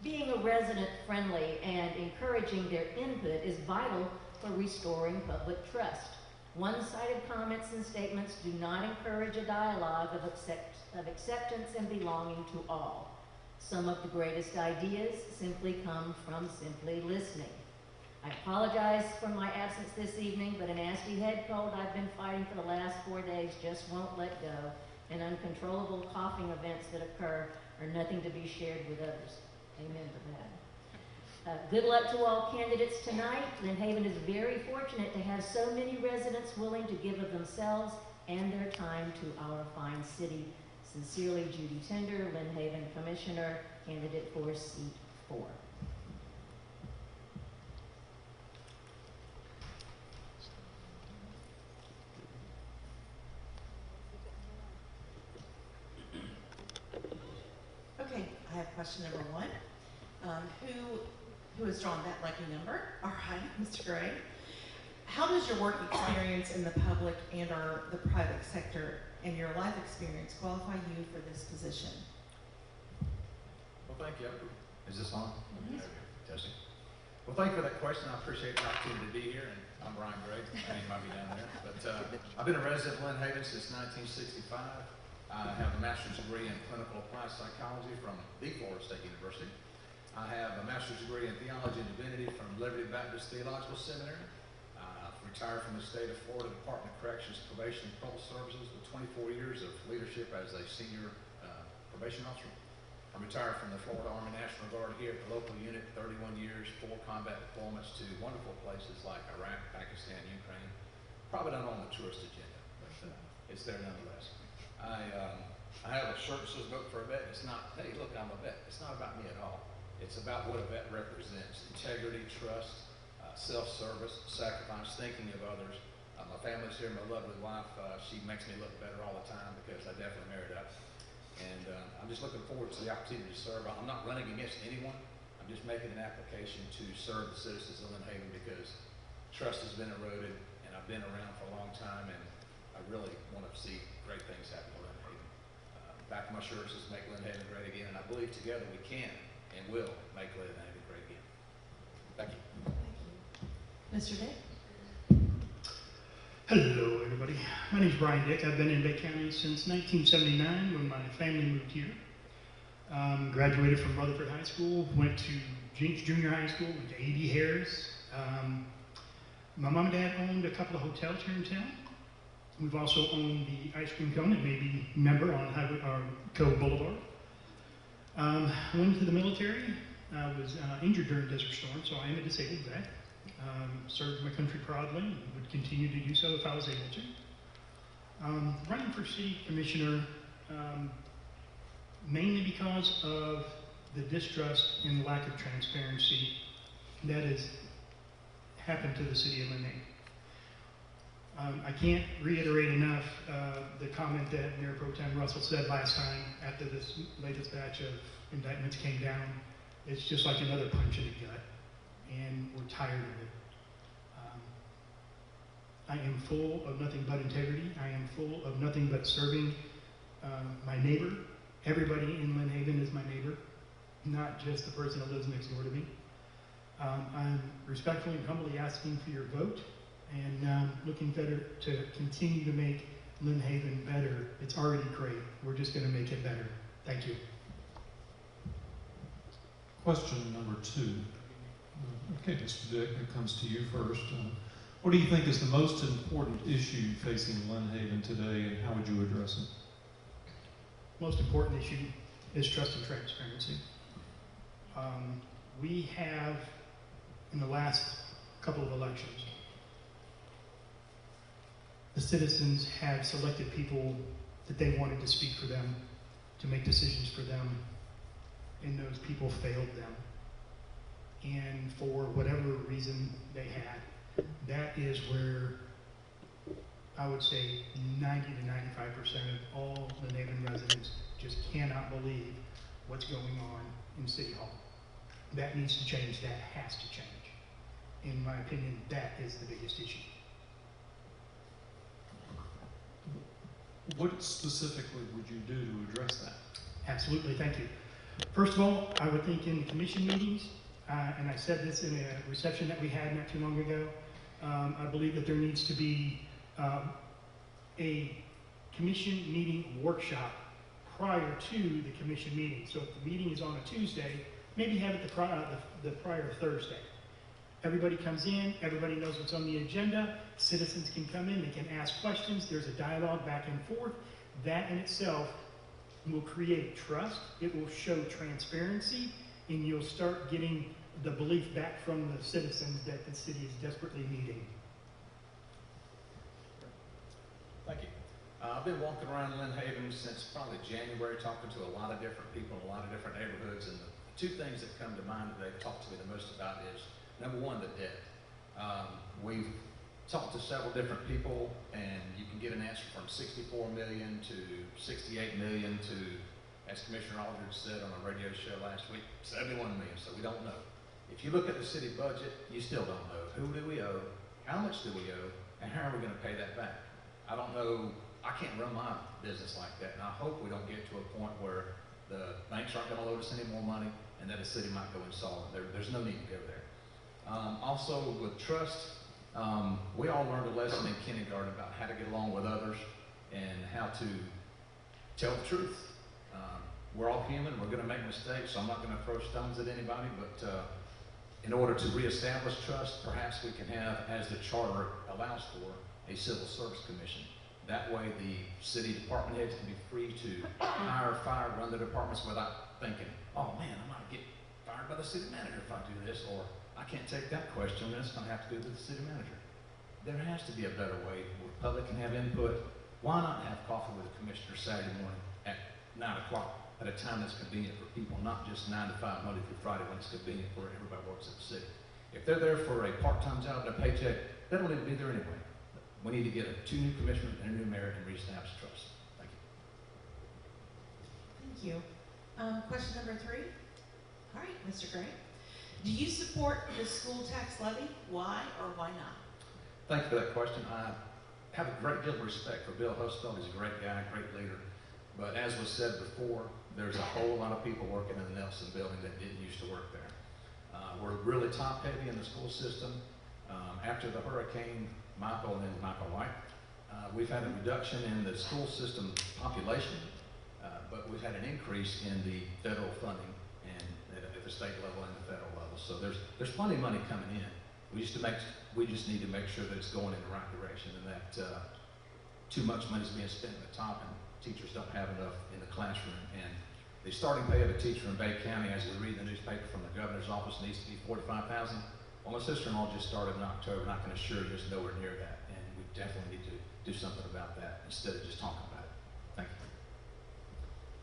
Being a resident-friendly and encouraging their input is vital for restoring public trust. One-sided comments and statements do not encourage a dialogue of acceptance and belonging to all. Some of the greatest ideas simply come from simply listening. I apologize for my absence this evening, but a nasty head cold I've been fighting for the last 4 days just won't let go, and uncontrollable coughing events that occur are nothing to be shared with others. Amen to that. Good luck to all candidates tonight. Lynn Haven is very fortunate to have so many residents willing to give of themselves and their time to our fine city. Sincerely, Judy Tender, Lynn Haven Commissioner, candidate for seat 4. Okay, I have question number 1. Who has drawn that lucky number? All right, Mr. Gray. How does your work experience in the public and or the private sector and your life experience qualify you for this position? Well, thank you. Is this on? Okay, testing. Well, thank you for that question. I appreciate the opportunity to be here. And I'm Brian Gray. I think might be down there. But I've been a resident of Lynn Haven since 1965. I have a master's degree in clinical applied psychology from the Florida State University. I have a master's degree in theology and divinity from Liberty Baptist Theological Seminary. Retired from the state of Florida Department of Corrections, Probation and Parole Services with 24 years of leadership as a senior probation officer. I'm retired from the Florida Army National Guard here at the local unit, 31 years, 4 combat deployments to wonderful places like Iraq, Pakistan, Ukraine. Probably not on the tourist agenda, but it's there nonetheless. I have a shirt that says vote for a vet. It's not, hey, look, I'm a vet. It's not about me at all. It's about what a vet represents: integrity, trust, self-service, sacrifice, thinking of others. My family's here, my lovely wife. She makes me look better all the time because I definitely married up. And I'm just looking forward to the opportunity to serve. I'm not running against anyone. I'm just making an application to serve the citizens of Lynn Haven because trust has been eroded, and I've been around for a long time, and I really want to see great things happen in Lynn Haven. Back of my shirt says "Make Lynn Haven Great Again," and I believe together we can and will make Lynn Haven great again. Thank you. Mr. Dick? Hello, everybody. My name is Brian Dick. I've been in Bay County since 1979 when my family moved here. Graduated from Rutherford High School, went to Jenks Junior High School, went to A.D. Harris. My mom and dad owned a couple of hotels here in town. We've also owned the ice cream cone that may be member on Highway or Cove Boulevard. I went into the military. I was injured during Desert Storm, so I am a disabled vet. Served my country proudly and would continue to do so if I was able to. Running for city commissioner mainly because of the distrust and lack of transparency that has happened to the city of Lynn Haven. I can't reiterate enough the comment that Mayor Pro Tem Russell said last time after this latest batch of indictments came down. It's just like another punch in the gut, and we're tired of it. I am full of nothing but integrity. I am full of nothing but serving my neighbor. Everybody in Lynn Haven is my neighbor, not just the person that lives next door to me. I'm respectfully and humbly asking for your vote and looking better to continue to make Lynn Haven better. It's already great. We're just going to make it better. Thank you. Question number 2. Okay, Mr. Dick, it comes to you first. What do you think is the most important issue facing Lynn Haven today, and how would you address it? Most important issue is trust and transparency. We have, in the last couple of elections, the citizens have selected people that they wanted to speak for them, to make decisions for them, and those people failed them. And for whatever reason they had, that is where I would say 90 to 95% of all Lynn Haven residents just cannot believe what's going on in City Hall. That needs to change. That has to change. In my opinion, that is the biggest issue. What specifically would you do to address that? Absolutely, thank you. First of all, I would think in commission meetings, and I said this in a reception that we had not too long ago, I believe that there needs to be a commission meeting workshop prior to the commission meeting. So if the meeting is on a Tuesday, maybe have it the prior Thursday. Everybody comes in, everybody knows what's on the agenda, citizens can come in, they can ask questions, there's a dialogue back and forth. That in itself will create trust, it will show transparency, and you'll start getting the belief back from the citizens that the city is desperately needing. Thank you. I've been walking around Lynn Haven since probably January, talking to a lot of different people in a lot of different neighborhoods, and the two things that come to mind that they've talked to me the most about is, number one, the debt. We've talked to several different people, and you can get an answer from 64 million to 68 million to, as Commissioner Aldridge said on a radio show last week, 71 million, so we don't know. If you look at the city budget, you still don't know. Who do we owe? How much do we owe? And how are we going to pay that back? I don't know. I can't run my business like that, and I hope we don't get to a point where the banks aren't going to loan us any more money and that the city might go insolvent. There's no need to go there. Also, with trust, we all learned a lesson in kindergarten about how to get along with others and how to tell the truth. We're all human. We're going to make mistakes, so I'm not going to throw stones at anybody, but in order to reestablish trust, perhaps we can have, as the charter allows for, a civil service commission. That way the city department heads can be free to hire, fire, run the departments without thinking, oh man, I might get fired by the city manager if I do this, or I can't take that question, and it's going to have to do with the city manager. There has to be a better way where the public can have input. Why not have coffee with the commissioner Saturday morning at 9 o'clock at a time that's convenient for people, not just 9 to 5 Monday through Friday when it's convenient for everybody works at the city. If they're there for a part-time job and a paycheck, they don't need to be there anyway. We need to get 2 new commissioners and a new mayor and reestablish trust. Thank you. Thank you. Question number 3. All right, Mr. Gray. Do you support the school tax levy? Why or why not? Thank you for that question. I have a great deal of respect for Bill Husfeld. He's a great guy, great leader. But as was said before, there's a whole lot of people working in the Nelson building that didn't used to work there. We're really top heavy in the school system. After the Hurricane Michael and then Michael White, we've had a reduction in the school system population, but we've had an increase in the federal funding and at the state level and the federal level. So there's plenty of money coming in. We just need to make sure that it's going in the right direction and that too much money is being spent at the top and teachers don't have enough in the classroom. And the starting pay of a teacher in Bay County, as we read in the newspaper from the governor's office, needs to be $45,000. Well, my sister-in-law just started in October, and I can assure you it's nowhere near that. And we definitely need to do something about that instead of just talking about it. Thank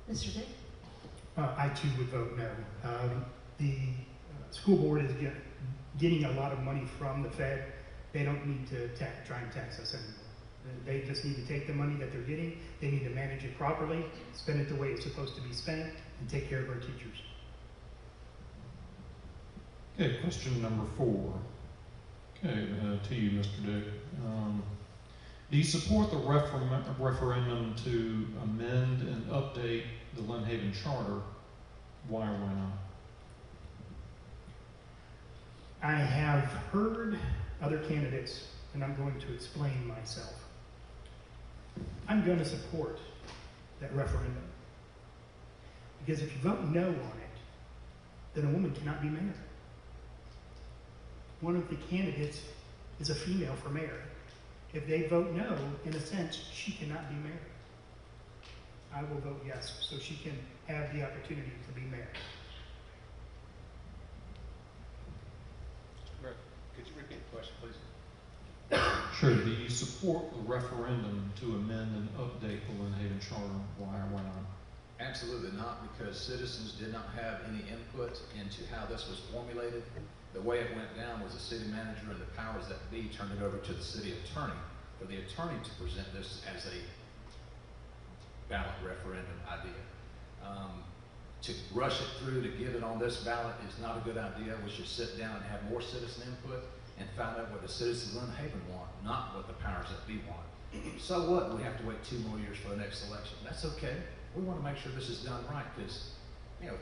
you. Mr. Dick? I too would vote no. The school board is getting a lot of money from the Fed. They don't need to try and tax us anymore. They just need to take the money that they're getting, they need to manage it properly, spend it the way it's supposed to be spent, and take care of our teachers. Okay, question number 4. Okay, to you, Mr. Dick. Do you support the referendum to amend and update the Lynn Haven Charter? Why or why not? I have heard other candidates, and I'm going to explain myself. I'm going to support that referendum. Because if you vote no on it, then a woman cannot be mayor. One of the candidates is a female for mayor. If they vote no, in a sense, she cannot be mayor. I will vote yes, so she can have the opportunity to be mayor. Could you repeat the question, please? Sure. Do you support the referendum to amend and update the Lynn Haven Charter? Why or why not? Absolutely not, because citizens did not have any input into how this was formulated. The way it went down was the city manager and the powers that be turned it over to the city attorney for the attorney to present this as a ballot referendum idea. To rush it through, to get it on this ballot is not a good idea. We should sit down and have more citizen input and find out what the citizens of Lynn Haven want, not what the powers that be want. So what? We have to wait 2 more years for the next election. That's okay. We want to make sure this is done right because,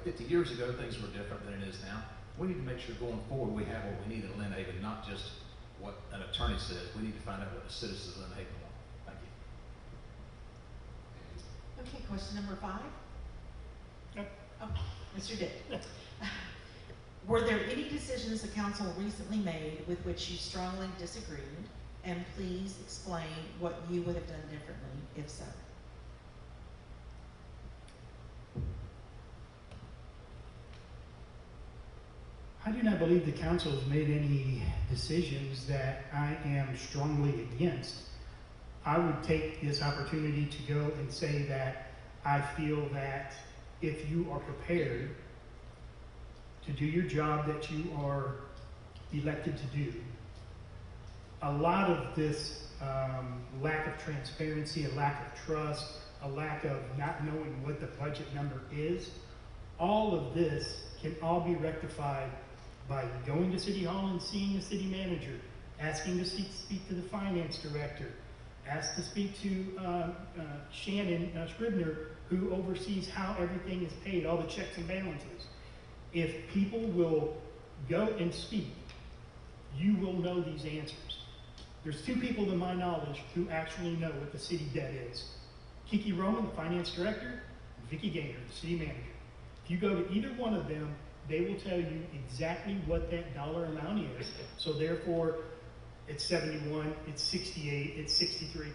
50 years ago, things were different than it is now. We need to make sure going forward we have what we need in Lynn Haven, not just what an attorney says. We need to find out what the citizens of Lynn Haven want. question number 5. Yep. Oh, Mr. Dick. Were there any decisions the council recently made with which you strongly disagreed? And please explain what you would have done differently, if so. I do not believe the council has made any decisions that I am strongly against. I would take this opportunity to go and say that I feel that if you are prepared to do your job that you are elected to do, a lot of this lack of transparency, a lack of trust, a lack of not knowing what the budget number is, all of this can all be rectified by going to City Hall and seeing the city manager, asking to speak to the finance director, ask to speak to Shannon Scribner, who oversees how everything is paid, all the checks and balances. If people will go and speak, you will know these answers. There's 2 people to my knowledge who actually know what the city debt is. Kiki Roman, the finance director, and Vicki Gaynor, the city manager. If you go to either one of them, they will tell you exactly what that dollar amount is. So therefore, it's 71, it's 68, it's 63.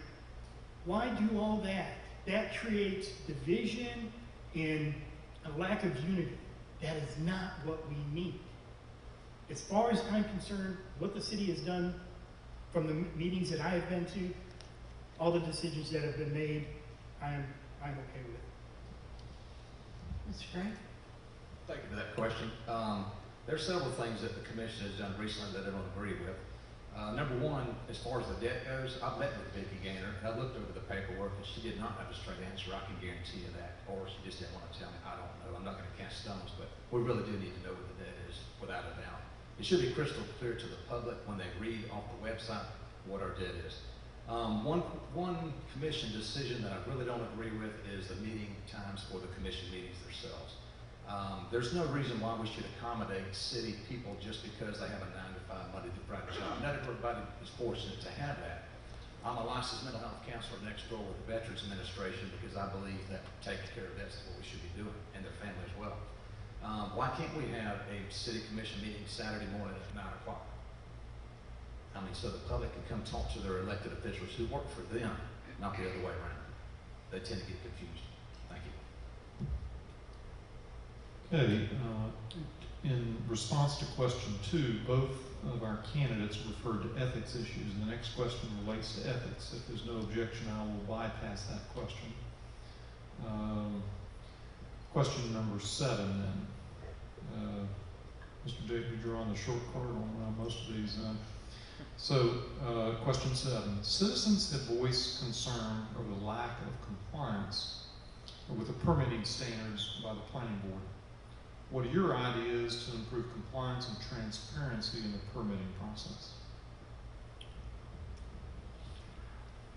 Why do all that? That creates division and a lack of unity. That is not what we need. As far as I'm concerned, what the city has done from the meetings that I have been to, all the decisions that have been made, I'm okay with. Mr. Gray? Thank you for that question. There are several things that the commission has done recently that I don't agree with. Number one, as far as the debt goes, I've met with Vicki Gaynor. I looked over the paperwork and she did not have a straight answer. I can guarantee you that. Or she just didn't want to tell me. I don't know. I'm not going to cast stones, but we really do need to know what the debt is, without a doubt. It should be crystal clear to the public when they read off the website what our debt is. One commission decision that I really don't agree with is the meeting times for the commission meetings themselves. There's no reason why we should accommodate city people just because they have a 9-to-5 Monday through Friday job. Not everybody is fortunate to have that. I'm a licensed mental health counselor next door with the Veterans Administration because I believe that taking care of that's what we should be doing, and their family as well. Why can't we have a city commission meeting Saturday morning at 9 o'clock? I mean, so the public can come talk to their elected officials who work for them, not the other way around. They tend to get confused. Thank you. Okay, in response to question 2, both of our candidates referred to ethics issues. The next question relates to ethics. If there's no objection, I will bypass that question. Question number 7 then. Mr. David, you're on the short card on most of these. Question 7. Citizens have voiced concern over the lack of compliance with the permitting standards by the planning board. What are your ideas to improve compliance and transparency in the permitting process?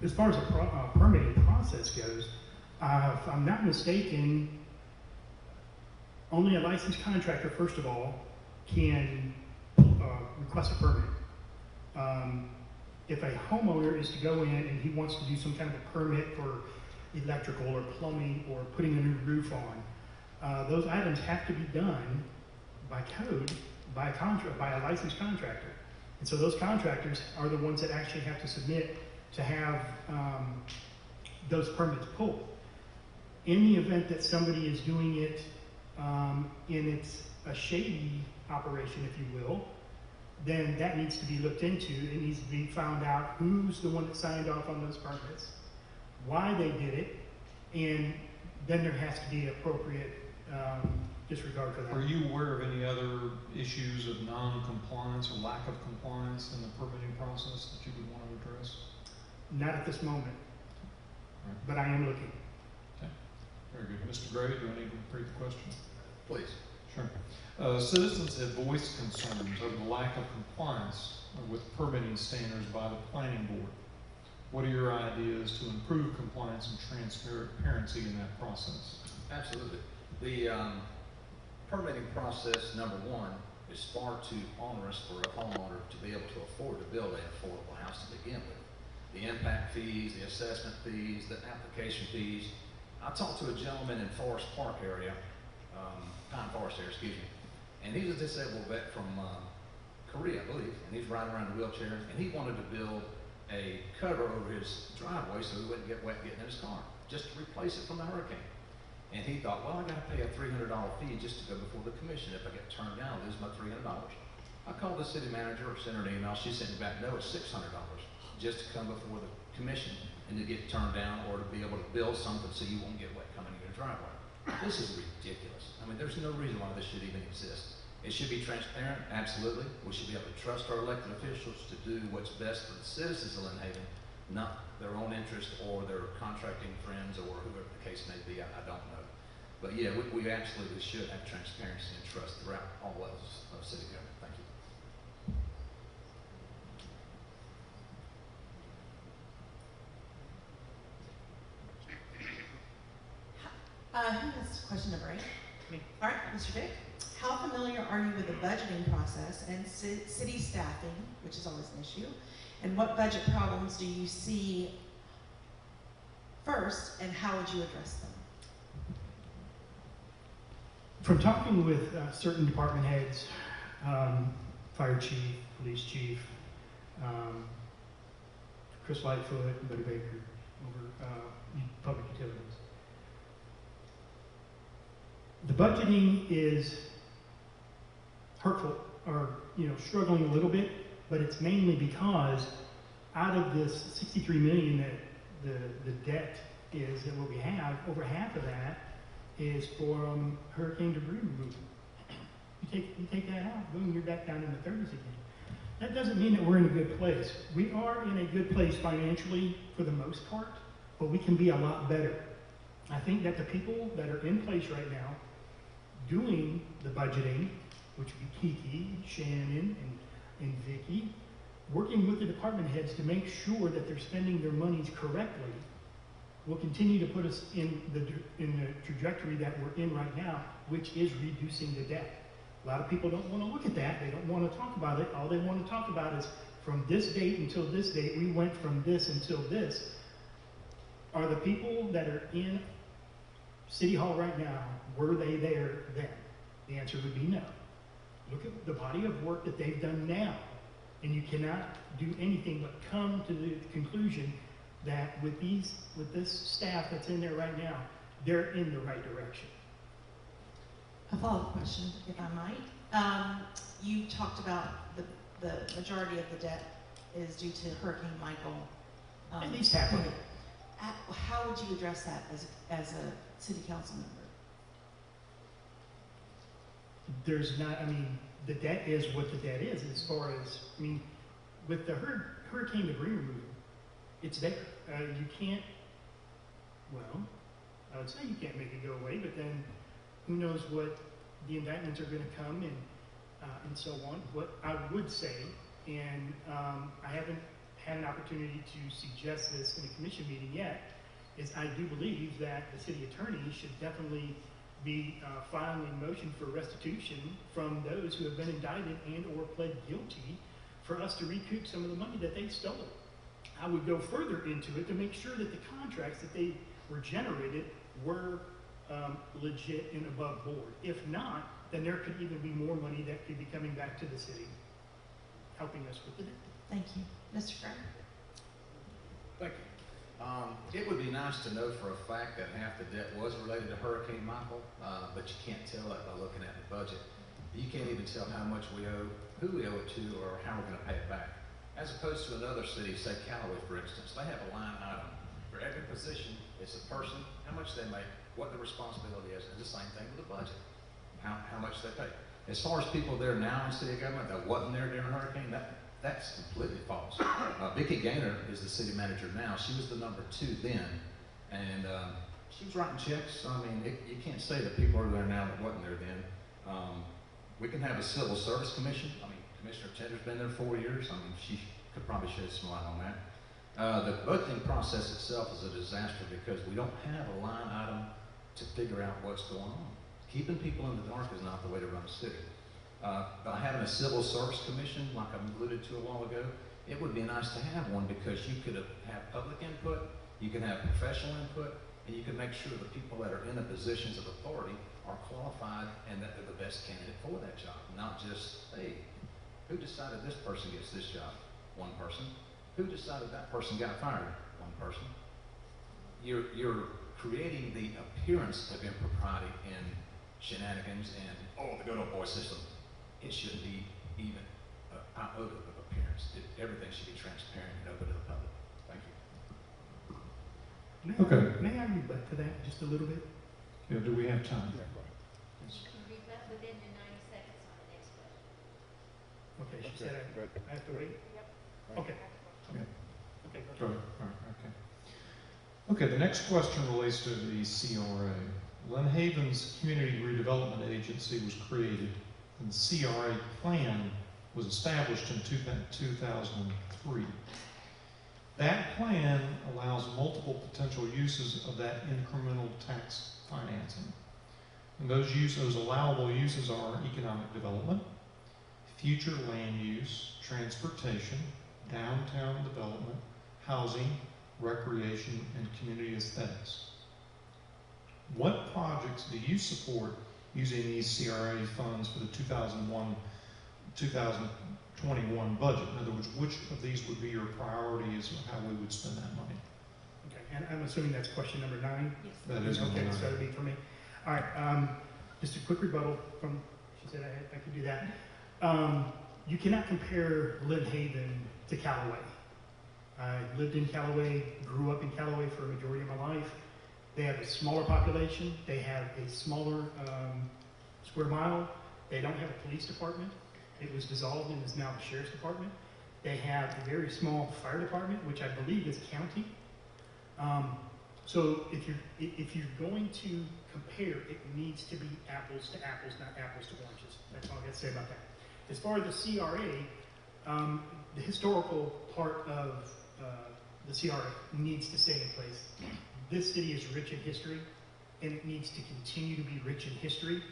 As far as the permitting process goes, if I'm not mistaken, only a licensed contractor, first of all, can request a permit. If a homeowner is to go in and he wants to do some kind of a permit for electrical or plumbing or putting a new roof on, those items have to be done by code, by a licensed contractor. And so those contractors are the ones that actually have to submit to have those permits pulled. In the event that somebody is doing it in a shady operation, if you will, then that needs to be looked into. It needs to be found out who's the one that signed off on those permits, why they did it, and then there has to be appropriate disregard for that. Are you aware of any other issues of non-compliance or lack of compliance in the permitting process that you would want to address? Not at this moment, Right. but I am looking. Okay, very good. Mr. Gray, do I need to repeat the question? Please. Sure. Citizens have voiced concerns over the lack of compliance with permitting standards by the planning board. What are your ideas to improve compliance and transparency in that process? Absolutely. The permitting process, number one, is far too onerous for a homeowner to be able to afford to build an affordable house to begin with. The impact fees, the assessment fees, the application fees, I talked to a gentleman in Forest Park area, Pine Forest area, excuse me, and he's a disabled vet from Korea, I believe, and he's riding around in a wheelchair, and he wanted to build a cover over his driveway so he wouldn't get wet getting in his car, just to replace it from the hurricane. And he thought, well, I got to pay a $300 fee just to go before the commission. If I get turned down, I'll lose my $300. I called the city manager or sent her an email. She sent me back, no, it's $600 just to come before the commission and to get turned down or to be able to build something so you won't get wet coming in your driveway. This is ridiculous. I mean, there's no reason why this should even exist. It should be transparent, absolutely. We should be able to trust our elected officials to do what's best for the citizens of Lynn Haven, not their own interest or their contracting friends or whoever the case may be. I don't know. But yeah, we absolutely should have transparency and trust throughout all levels of city government. Thank you. Who has question number 8? Me. All right, Mr. Dick. How familiar are you with the budgeting process and city staffing, which is always an issue? And what budget problems do you see first, and how would you address them? From talking with certain department heads, fire chief, police chief, Chris Lightfoot, and Buddy Baker over public utilities. The budgeting is hurtful, or struggling a little bit, but it's mainly because out of this 63 million that the debt is that what we have, over half of that is for hurricane debris removal. You take that out, boom, you're back down in the 30s again. That doesn't mean that we're in a good place. We are in a good place financially for the most part, but we can be a lot better. I think that the people that are in place right now doing the budgeting, which would be Kiki, Shannon, and Vicky, working with the department heads to make sure that they're spending their monies correctly, will continue to put us in the trajectory that we're in right now, which is reducing the debt. A lot of people don't want to look at that. They don't want to talk about it. All they want to talk about is from this date until this date, we went from this until this. Are the people that are in City Hall right now, were they there then? The answer would be no. Look at the body of work that they've done now, and you cannot do anything but come to the conclusion that with this staff that's in there right now, they're in the right direction. A follow-up question, if I might. You talked about the majority of the debt is due to Hurricane Michael. At least half of it. How would you address that as a city council member? There's not, the debt is what the debt is as far as, with the hurricane debris removal, it's there. You can't, I would say you can't make it go away, but then who knows what the indictments are going to come and so on. What I would say, and I haven't had an opportunity to suggest this in a commission meeting yet, is I do believe that the city attorney should definitely be filing a motion for restitution from those who have been indicted and or pled guilty for us to recoup some of the money that they stole. I would go further into it to make sure that the contracts that they were generated were legit and above board. If not, then there could even be more money that could be coming back to the city, helping us with the debt. Thank you. Mr. Frank? Thank you. It would be nice to know for a fact that half the debt was related to Hurricane Michael, but you can't tell that by looking at the budget. You can't even tell how much we owe, who we owe it to, or how we're going to pay it back. As opposed to another city, say Callaway, for instance, they have a line item for every position. It's a person, how much they make, what the responsibility is, and the same thing with the budget, how much they pay. As far as people there now in city government that wasn't there during a hurricane, that's completely false. Vicki Gaynor is the city manager now. She was the number 2 then, and she was writing checks. You can't say that people are there now that wasn't there then. We can have a civil service commission. Commissioner Tender's been there 4 years. She could probably shed some light on that. The budgeting process itself is a disaster because we don't have a line item to figure out what's going on. Keeping people in the dark is not the way to run a city. By having a civil service commission, like I alluded to a while ago, it would be nice to have one because you could have public input, you can have professional input, And you can make sure the people that are in the positions of authority are qualified and that they're the best candidate for that job. Not just, hey, who decided this person gets this job? One person. Who decided that person got fired? One person. You're creating the appearance of impropriety and shenanigans and, oh, the good old boy system. It shouldn't be even an iota of appearance. Everything should be transparent and open to the public. Thank you. Okay. May I rebut to that just a little bit? Yeah, do we have time? You can rebut within the 90 seconds on the next question. Okay, she said I have to wait? Yep. Okay. Yeah. Okay, Go ahead. All right, okay. Okay, the next question relates to the CRA. Lynn Haven's Community Redevelopment Agency was created, and the CRA plan was established in 2003. That plan allows multiple potential uses of that incremental tax financing. And those allowable uses are economic development, future land use, transportation, downtown development, housing, recreation, and community aesthetics. What projects do you support using these CRA funds for the 2021 budget? In other words, which of these would be your priorities or how we would spend that money? Okay, and I'm assuming that's question number 9? Yes. That is number okay, 9. so that'd be for me. All right, just a quick rebuttal from, she said I could do that. You cannot compare Lynn Haven to Callaway. I lived in Callaway, grew up in Callaway for a majority of my life. They have a smaller population. They have a smaller square mile. They don't have a police department. It was dissolved and is now the sheriff's department. They have a very small fire department, which I believe is county. So if you're going to compare, it needs to be apples to apples, not apples to oranges. That's all I got to say about that. As far as the CRA, the historical part of the CRA needs to stay in place. This city is rich in history, and it needs to continue to be rich in history.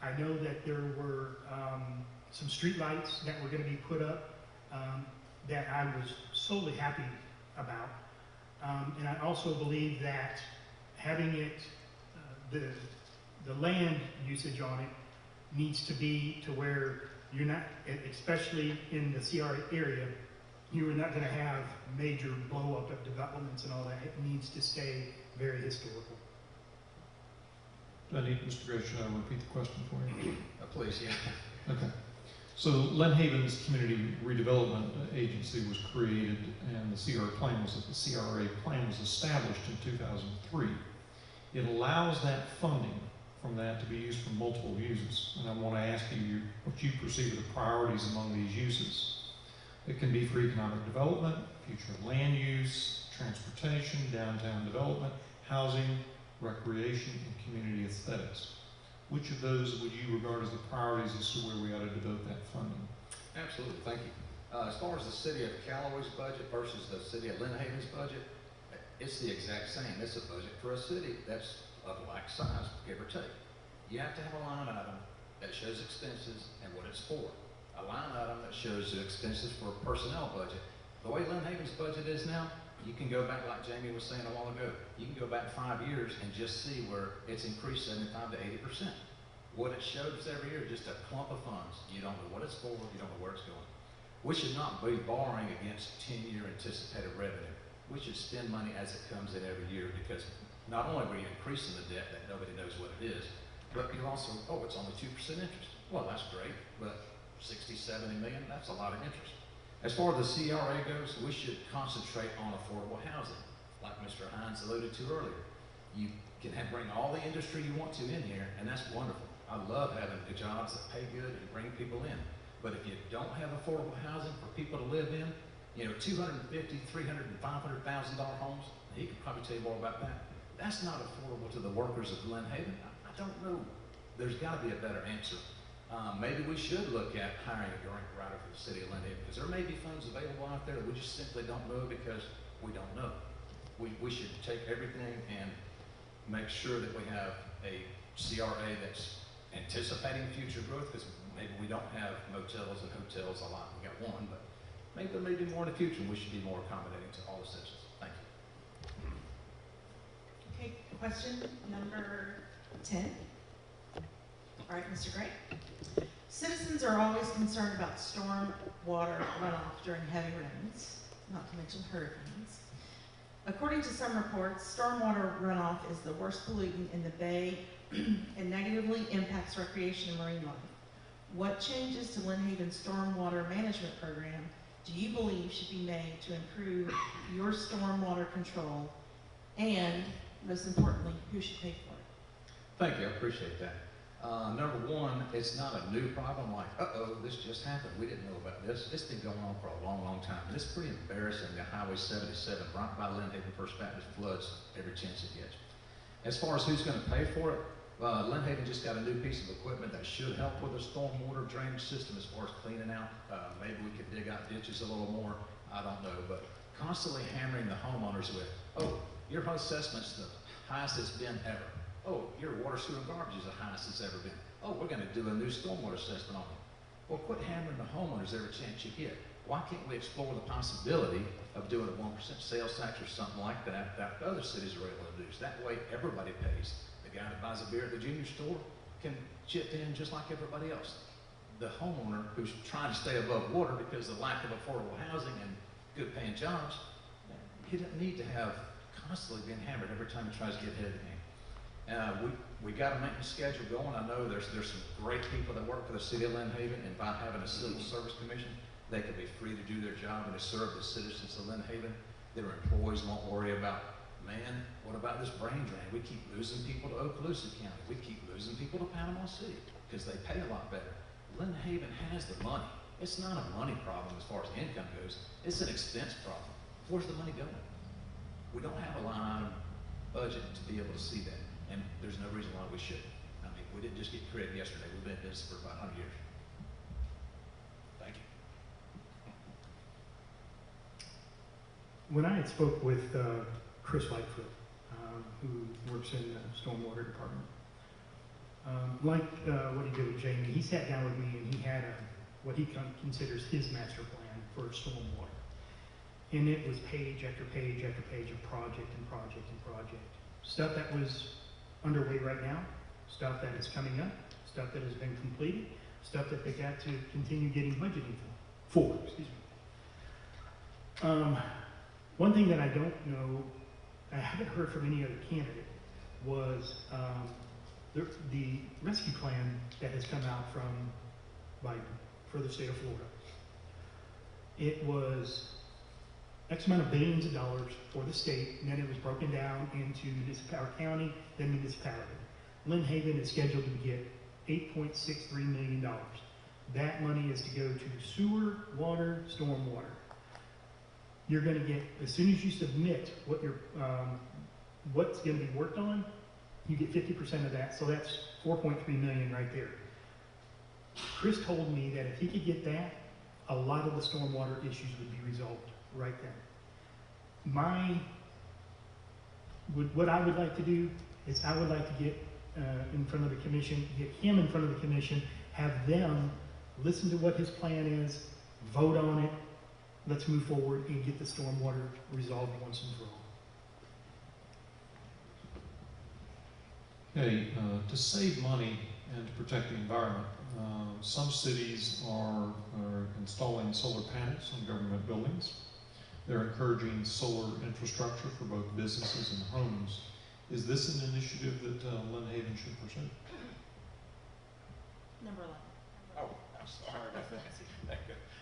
I know that there were some street lights that were going to be put up that I was solely happy about. And I also believe that having it, the land usage on it needs to be to where you're not, especially in the CRA area, you are not going to have major blow up of developments and all that. It needs to stay very historical. Do I need, Mr. Gray, should I repeat the question for you? Please, yeah. Okay. So Lynn Haven's Community Redevelopment Agency was created, and the CRA plan was established in 2003. It allows that funding from that to be used for multiple uses. And I want to ask you what you perceive are the priorities among these uses. It can be for economic development, future land use, transportation, downtown development, housing, recreation, and community aesthetics. Which of those would you regard as the priorities as to where we ought to devote that funding? Absolutely, thank you. As far as the city of Callaway's budget versus the city of Lynn Haven's budget, it's the exact same. It's a budget for a city that's of like size, give or take. You have to have a line item that shows expenses and what it's for. A line item that shows the expenses for a personnel budget. The way Lynn Haven's budget is now, you can go back, like Jamie was saying a while ago, you can go back 5 years and just see where it's increased 75 to 80%. What it shows every year is just a clump of funds. You don't know what it's for, you don't know where it's going. We should not be borrowing against 10-year anticipated revenue. We should spend money as it comes in every year, because not only are you increasing the debt that nobody knows what it is, but you're also, oh, it's only 2% interest. Well, that's great, but 60, 70 million, that's a lot of interest. As far as the CRA goes, we should concentrate on affordable housing, like Mr. Hines alluded to earlier. You can bring all the industry you want to in here, and that's wonderful. I love having good jobs that pay good and bring people in. But if you don't have affordable housing for people to live in, you know, $250,000, $300,000, and $500,000 homes, he could probably tell you more about that. That's not affordable to the workers of Lynn Haven. I don't know. There's got to be a better answer. Maybe we should look at hiring a grant writer for the city of Lynn Haven, because there may be funds available out there that we just simply don't know because we don't know. We should take everything and make sure that we have a CRA that's anticipating future growth, because maybe we don't have motels and hotels a lot. We got one, but maybe there may be more in the future, and we should be more accommodating to all the citizens. Thank you. Okay, Question number 10. All right, Mr. Gray. Citizens are always concerned about storm water runoff during heavy rains, not to mention hurricanes. According to some reports, stormwater runoff is the worst pollutant in the bay and negatively impacts recreation and marine life. What changes to Lynn Haven's stormwater management program do you believe should be made to improve your stormwater control? And most importantly, who should pay for it? Thank you, I appreciate that. Number one, it's not a new problem like, uh-oh, this just happened. We didn't know about this. It's been going on for a long, long time. And it's pretty embarrassing that Highway 77 right by Lynn Haven First Baptist floods every chance it gets. As far as who's going to pay for it, Lynn Haven just got a new piece of equipment that should help with the stormwater drainage system as far as cleaning out. Maybe we could dig out ditches a little more. I don't know. But constantly hammering the homeowners with, oh, your assessment's the highest it's been ever. Oh, your water, sewer, and garbage is the highest it's ever been. Oh, we're going to do a new stormwater assessment on you. Well, quit hammering the homeowners every chance you get. Why can't we explore the possibility of doing a 1% sales tax or something like that that other cities are able to do? So that way everybody pays. The guy that buys a beer at the junior store can chip in just like everybody else. The homeowner who's trying to stay above water because of the lack of affordable housing and good paying jobs, he doesn't need to have constantly being hammered every time he tries to get ahead of the game. We got a maintenance schedule going. I know there's some great people that work for the city of Lynn Haven, and by having a civil service commission, they can be free to do their job and to serve the citizens of Lynn Haven. Their employees won't worry about, man, what about this brain drain? We keep losing people to Okaloosa County. We keep losing people to Panama City because they pay a lot better. Lynn Haven has the money. It's not a money problem as far as income goes. It's an expense problem. Where's the money going? We don't have a line item budget to be able to see that. And there's no reason why we shouldn't. I mean, we didn't just get created yesterday. We've been in business for about 100 years. Thank you. When I had spoke with Chris Lightfoot, who works in the stormwater department, like what he did with Jamie, he sat down with me and he had what he considers his master plan for stormwater. And it was page after page after page of project and project and project. Stuff that was underway right now, stuff that is coming up, stuff that has been completed, stuff that they got to continue getting budgeting for. Excuse me. One thing that I don't know, I haven't heard from any other candidate, was the rescue plan that has come out from Biden for the state of Florida. It was X amount of billions of dollars for the state, and then it was broken down into our county, then municipality. Lynn Haven is scheduled to get $8.63 million. That money is to go to sewer, water, stormwater. You're going to get, as soon as you submit what what's going to be worked on, you get 50% of that, so that's $4.3 million right there. Chris told me that if he could get that, a lot of the stormwater issues would be resolved right then. What I would like to do is I would like to get in front of the commission, get him in front of the commission, have them listen to what his plan is, vote on it, let's move forward and get the stormwater resolved once and for all. Okay, to save money and to protect the environment, some cities are installing solar panels on government buildings. They're encouraging solar infrastructure for both businesses and homes. Is this an initiative that Lynn Haven should pursue? Number 11. Oh, I'm sorry about that.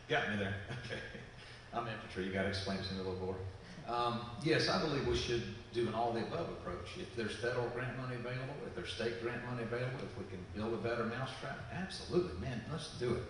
Got me there. Okay. I'm infantry. You got to explain this to me a little more. Yes, I believe we should do an all-the-above approach. If there's federal grant money available, if there's state grant money available, if we can build a better mousetrap, absolutely, man, let's do it.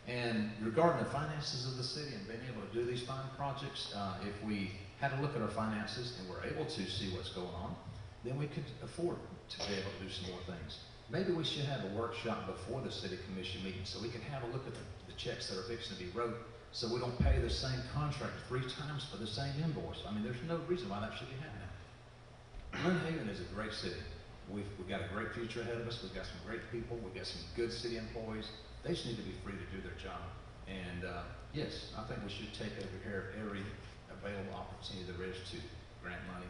And regarding the finances of the city and being able to do these fine projects, if we had a look at our finances and we're able to see what's going on, then we could afford to be able to do some more things. Maybe we should have a workshop before the city commission meeting so we can have a look at the checks that are fixing to be wrote, so we don't pay the same contract 3 times for the same invoice. I mean, there's no reason why that should be happening. Lynn Haven is a great city. We've got a great future ahead of us. We've got some great people. We've got some good city employees. They just need to be free to do their job. And yes, I think we should take over here every available opportunity there is to grant money.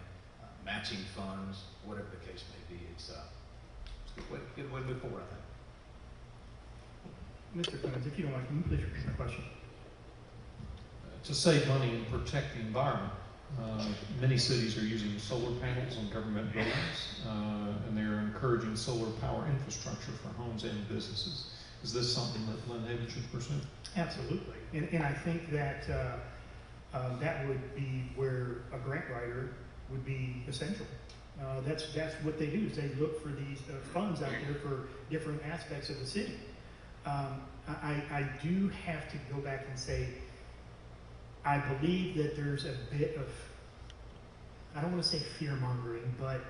matching funds, whatever the case may be. It's a good way to move forward, I think. Mr. Clemens, if you don't mind, can you please repeat my question? To save money and protect the environment, many cities are using solar panels on government buildings, and they're encouraging solar power infrastructure for homes and businesses. Is this something that Lynn Haven should pursue? Absolutely, and I think that that would be where a grant writer would be essential. That's what they do, is they look for these funds out there for different aspects of the city. I do have to go back and say, I believe that there's a bit of, I don't want to say fear-mongering, but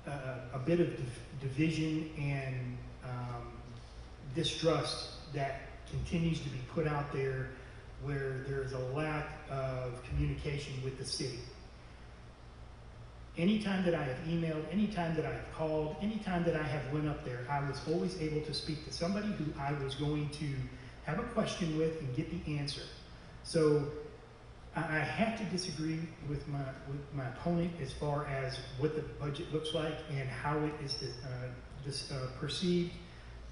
a bit of division and distrust that continues to be put out there, where there's a lack of communication with the city. Anytime that I have emailed, anytime that I have called, anytime that I have went up there, I was always able to speak to somebody who I was going to have a question with and get the answer. So I have to disagree with my opponent as far as what the budget looks like and how it is perceived.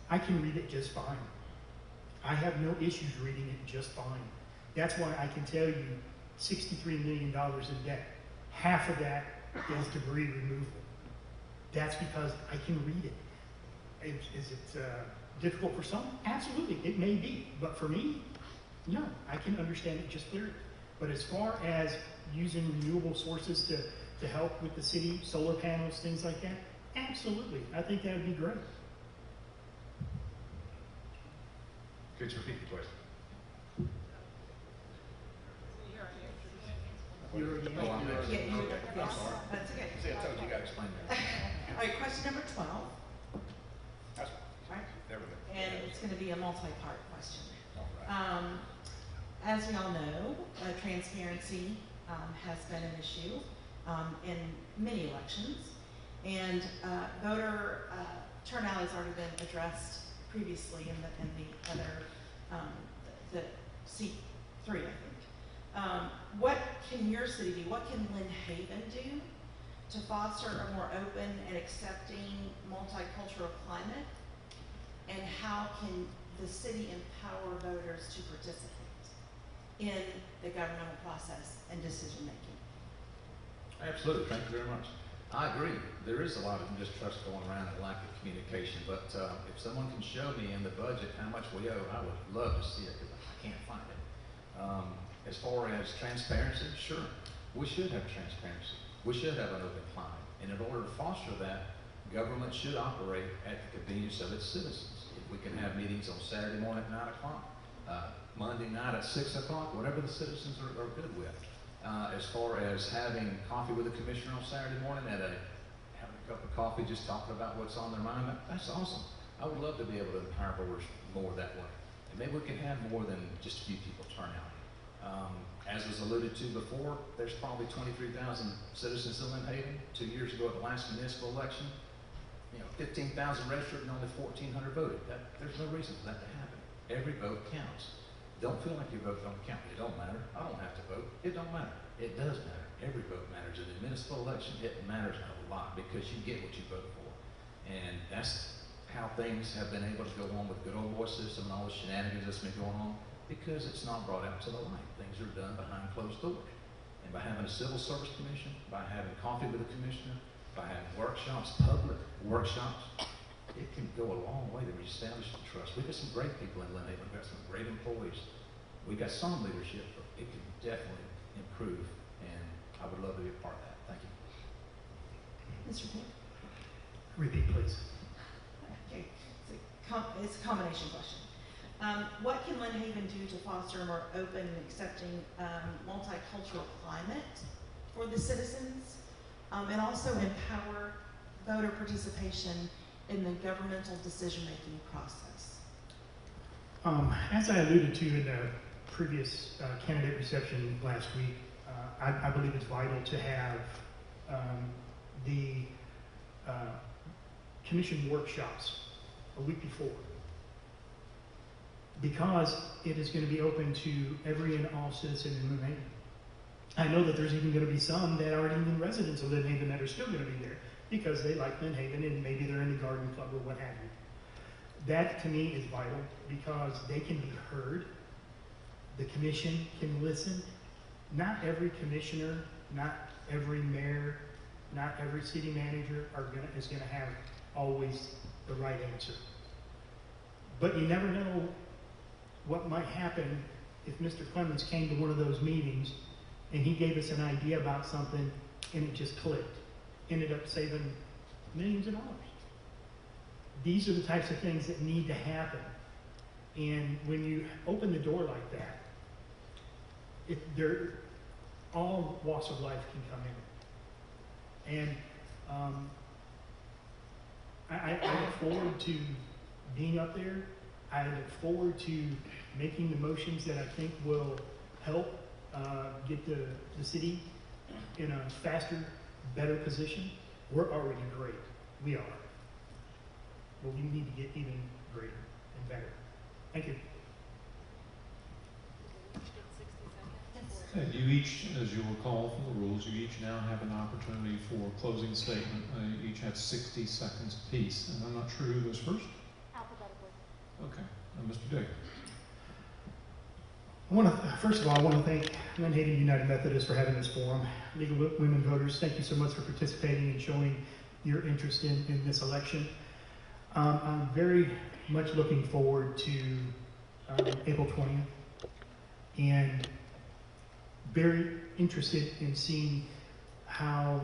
I can read it just fine. I have no issues reading it just fine. That's why I can tell you $63 million in debt. Half of that is debris removal. That's because I can read it. Is it difficult for some? Absolutely, it may be. But for me, no, I can understand it just clearly. But as far as using renewable sources to help with the city, solar panels, things like that, absolutely. I think that would be great. Could you repeat the question? Yes, that's okay. See, I told you, you got to explain that. All right, question number 12. That's Right? never been. And it's going to be a multi-part question. All right. As we all know, transparency has been an issue in many elections, and voter turnout has already been addressed previously in the other, the C3, I think. What can your city do? What can Lynn Haven do to foster a more open and accepting multicultural climate? And how can the city empower voters to participate in the governmental process and decision making? Absolutely, thank you very much. I agree. There is a lot of distrust going around and lack of communication, but if someone can show me in the budget how much we owe, I would love to see it, because I can't find it. As far as transparency, sure, we should have transparency. We should have an open climate. And in order to foster that, government should operate at the convenience of its citizens. If we can have meetings on Saturday morning at 9 o'clock, Monday night at 6 o'clock, whatever the citizens are good with. As far as having coffee with the commissioner on Saturday morning, having a cup of coffee, just talking about what's on their mind, that's awesome. I would love to be able to empower voters more that way. And maybe we can have more than just a few people turn out. As was alluded to before, there's probably 23,000 citizens in Lynn Haven. 2 years ago at the last municipal election, 15,000 registered and only 1,400 voted. There's no reason for that to happen. Every vote counts. Don't feel like your vote don't count. It don't matter. I don't have to vote. It don't matter. It does matter. Every vote matters. In the municipal election, it matters a lot, because you get what you vote for. And that's how things have been able to go on with good old boy system and all the shenanigans that's been going on, because it's not brought out to the light. Things are done behind closed doors. And by having a civil service commission, by having coffee with the commissioner, by having workshops, public workshops, it can go a long way to reestablish the trust. We've got some great people in Lynn Haven. We've got some great employees. We've got some leadership, but it can definitely improve, and I would love to be a part of that. Thank you. Mr. Pink? Repeat, please. Okay, it's a combination question. What can Lynn Haven do to foster a more open and accepting multicultural climate for the citizens, and also empower voter participation in the governmental decision-making process? As I alluded to in the previous candidate reception last week, I believe it's vital to have the commission workshops a week before, because it is going to be open to every and all citizen in Lynn Haven. I know that there's even going to be some that aren't even residents of Lynn Haven that are still going to be there because they like Lynn Haven and maybe they're in the garden club or what have you. That to me is vital because they can be heard. The commission can listen. Not every commissioner, not every mayor, not every city manager is going to have always the right answer. But you never know what might happen if Mr. Clemens came to one of those meetings and he gave us an idea about something and it just clicked. Ended up saving millions of dollars. These are the types of things that need to happen. And when you open the door like that, all walks of life can come in. And I look forward to being up there. I look forward to making the motions that I think will help get the city in a faster, better position. We're already great. We are. But we need to get even greater and better. Thank you. Okay, you each, as you recall from the rules, you each now have an opportunity for closing statement. You each have 60 seconds apiece. And I'm not sure who goes first. Alphabetically. Okay, Mr. Dick. First of all, I want to thank Lynn Haven United Methodist for having this forum. League of Women Voters, thank you so much for participating and showing your interest in this election. I'm very much looking forward to April 20th and very interested in seeing how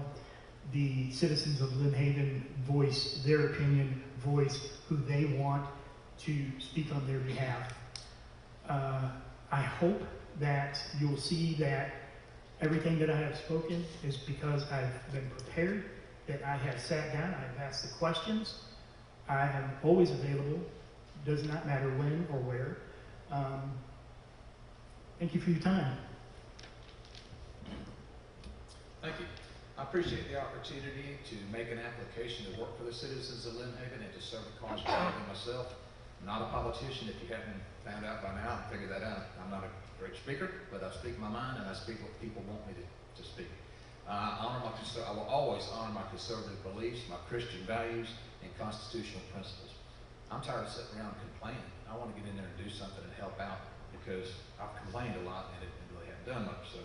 the citizens of Lynn Haven voice their opinion, voice who they want to speak on their behalf. I hope that you'll see that everything that I have spoken is because I've been prepared, that I have sat down, I've asked the questions. I am always available, does not matter when or where. Thank you for your time. Thank you. I appreciate the opportunity to make an application to work for the citizens of Lynn Haven and to serve the cause of Lynn myself. I'm not a politician, if you haven't found out by now, figured that out. I'm not a great speaker, but I speak my mind and I speak what people want me to speak. I will always honor my conservative beliefs, my Christian values, and constitutional principles. I'm tired of sitting around complaining. I want to get in there and do something and help out because I've complained a lot and it really haven't done much. So,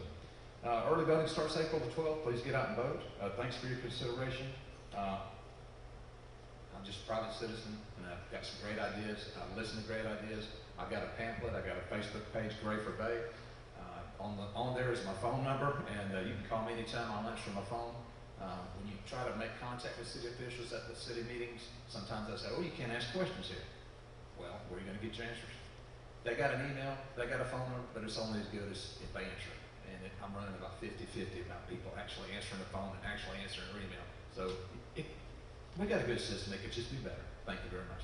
early voting starts April the 12th. Please get out and vote. Thanks for your consideration. I'm just a private citizen, and I've got some great ideas. I listen to great ideas. I've got a pamphlet. I've got a Facebook page, Gray for Bay. On there is my phone number, and you can call me anytime. I'll answer my phone. When you try to make contact with city officials at the city meetings, sometimes they say, oh, you can't ask questions here. Well, where are you going to get your answers? They got an email, they got a phone number, but it's only as good as if they answer it. And I'm running about 50-50 about people actually answering the phone and actually answering their email. So we got a good system. It could just be better. Thank you very much.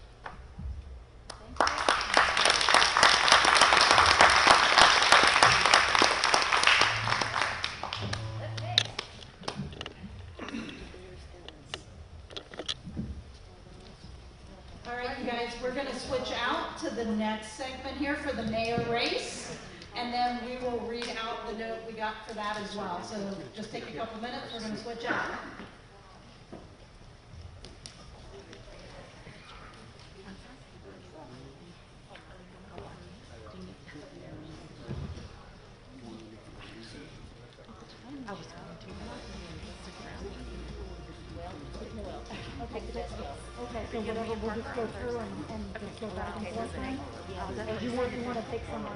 All right, you guys, we're going to switch out to the next segment here for the mayor race. And then we will read out the note we got for that as well. So just take a couple minutes. We're going to switch out. Okay, so whatever, we'll just go through and just go back and forth then? Or do you want to take some out?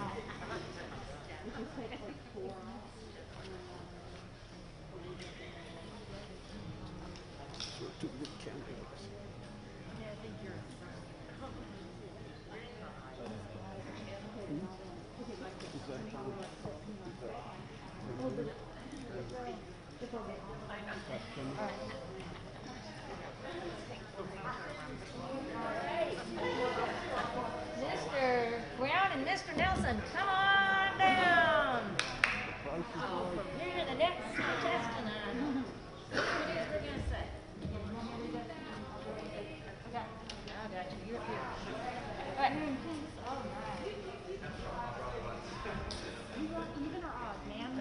Mr. Brown and Mr. Nelson, come on down. You're the next contestant. What it is we're gonna say. Okay, I got you. You're here. All right. You want even or odd, ma'am?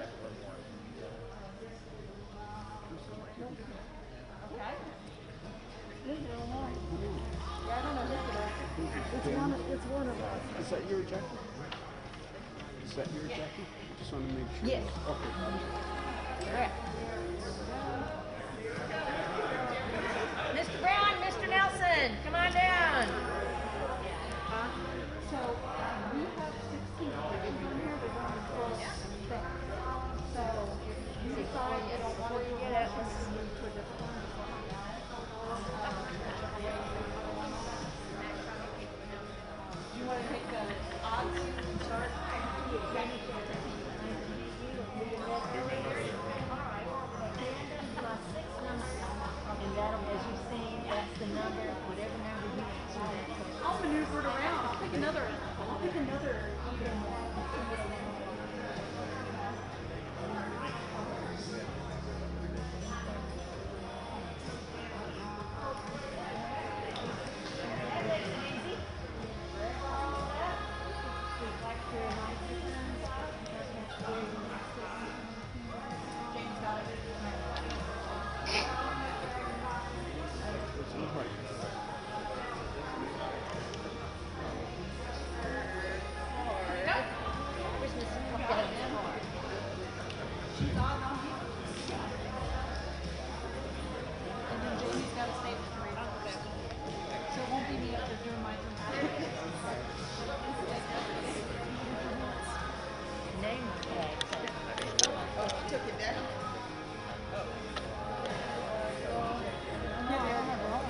Okay. This is real nice. Yeah, I don't know who it is. It's one of us. Is that your jacket? Is that your jacket? Just want to make sure. Yes. Okay. Correct. Mr. Brown, Mr. Nelson, come on down. So, we have 16 questions on here, but we're on 12 things. So, if you decide you don't want to do it, let's move to a different one. Do you want to take the odds and start? And that'll, as you've seen, that's the number, whatever number you decide. I'll maneuver it around. I'll pick another even one. And then Jamie's got a statement to read. So it won't be me up there doing my Name tag. Oh, she took it down. Yeah, they all have their own.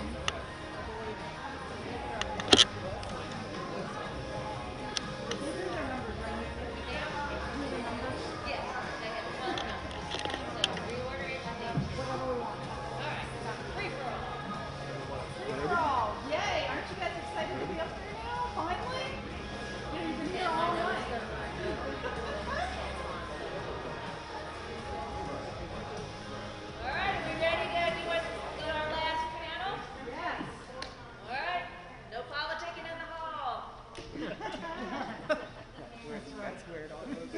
Yay! Aren't you guys excited to be up there now? Finally? You know, you've been here all night. All right, are we ready to do our last panel? Yes. All right, no politicking in the hall. That's where it all goes.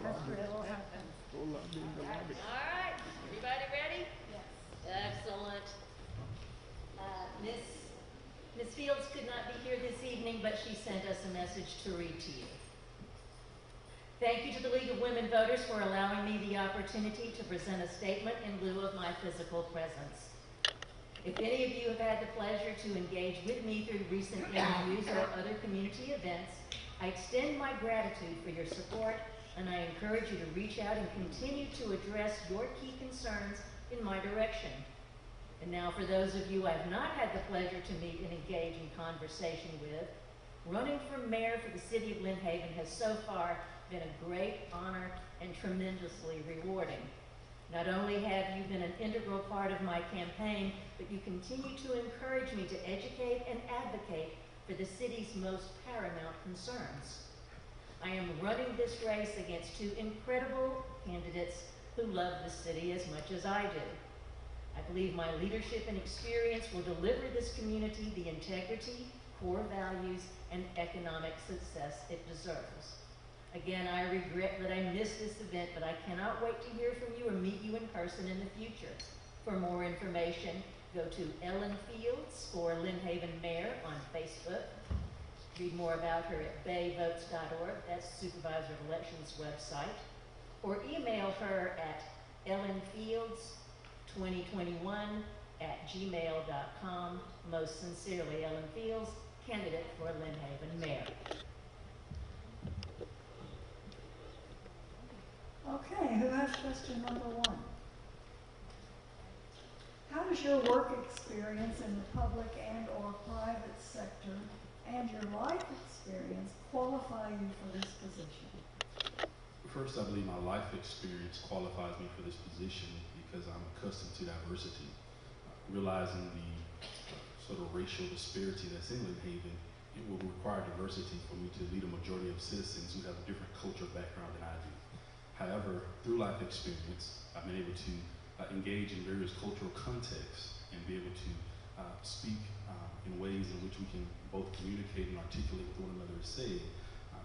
That's where it all happens. Full lobby in the lobby. All right, everybody ready? Yes. Excellent. Miss Fields could not be here this evening, but she sent us a message to read to you. Thank you to the League of Women Voters for allowing me the opportunity to present a statement in lieu of my physical presence. If any of you have had the pleasure to engage with me through recent interviews or other community events, I extend my gratitude for your support, and I encourage you to reach out and continue to address your key concerns in my direction. And now for those of you I've not had the pleasure to meet and engage in conversation with, running for mayor for the city of Lynn Haven has so far been a great honor and tremendously rewarding. Not only have you been an integral part of my campaign, but you continue to encourage me to educate and advocate for the city's most paramount concerns. I am running this race against two incredible candidates who love the city as much as I do. I believe my leadership and experience will deliver this community the integrity, core values, and economic success it deserves. Again, I regret that I missed this event, but I cannot wait to hear from you or meet you in person in the future. For more information, go to Ellen Fields or Lynn Haven Mayor on Facebook. Read more about her at bayvotes.org, that's Supervisor of Elections website. Or email her at ellenfields2021@gmail.com. Most sincerely, Ellen Fields, candidate for Lynn Haven Mayor. Okay, who has question number one? How does your work experience in the public and or private sector and your life experience qualify you for this position? First, I believe my life experience qualifies me for this position because I'm accustomed to diversity. Realizing the sort of racial disparity that's in Lynn Haven, it will require diversity for me to lead a majority of citizens who have a different cultural background than I do. However, through life experience, I've been able to engage in various cultural contexts and be able to speak in ways in which we can both communicate and articulate what one another is saying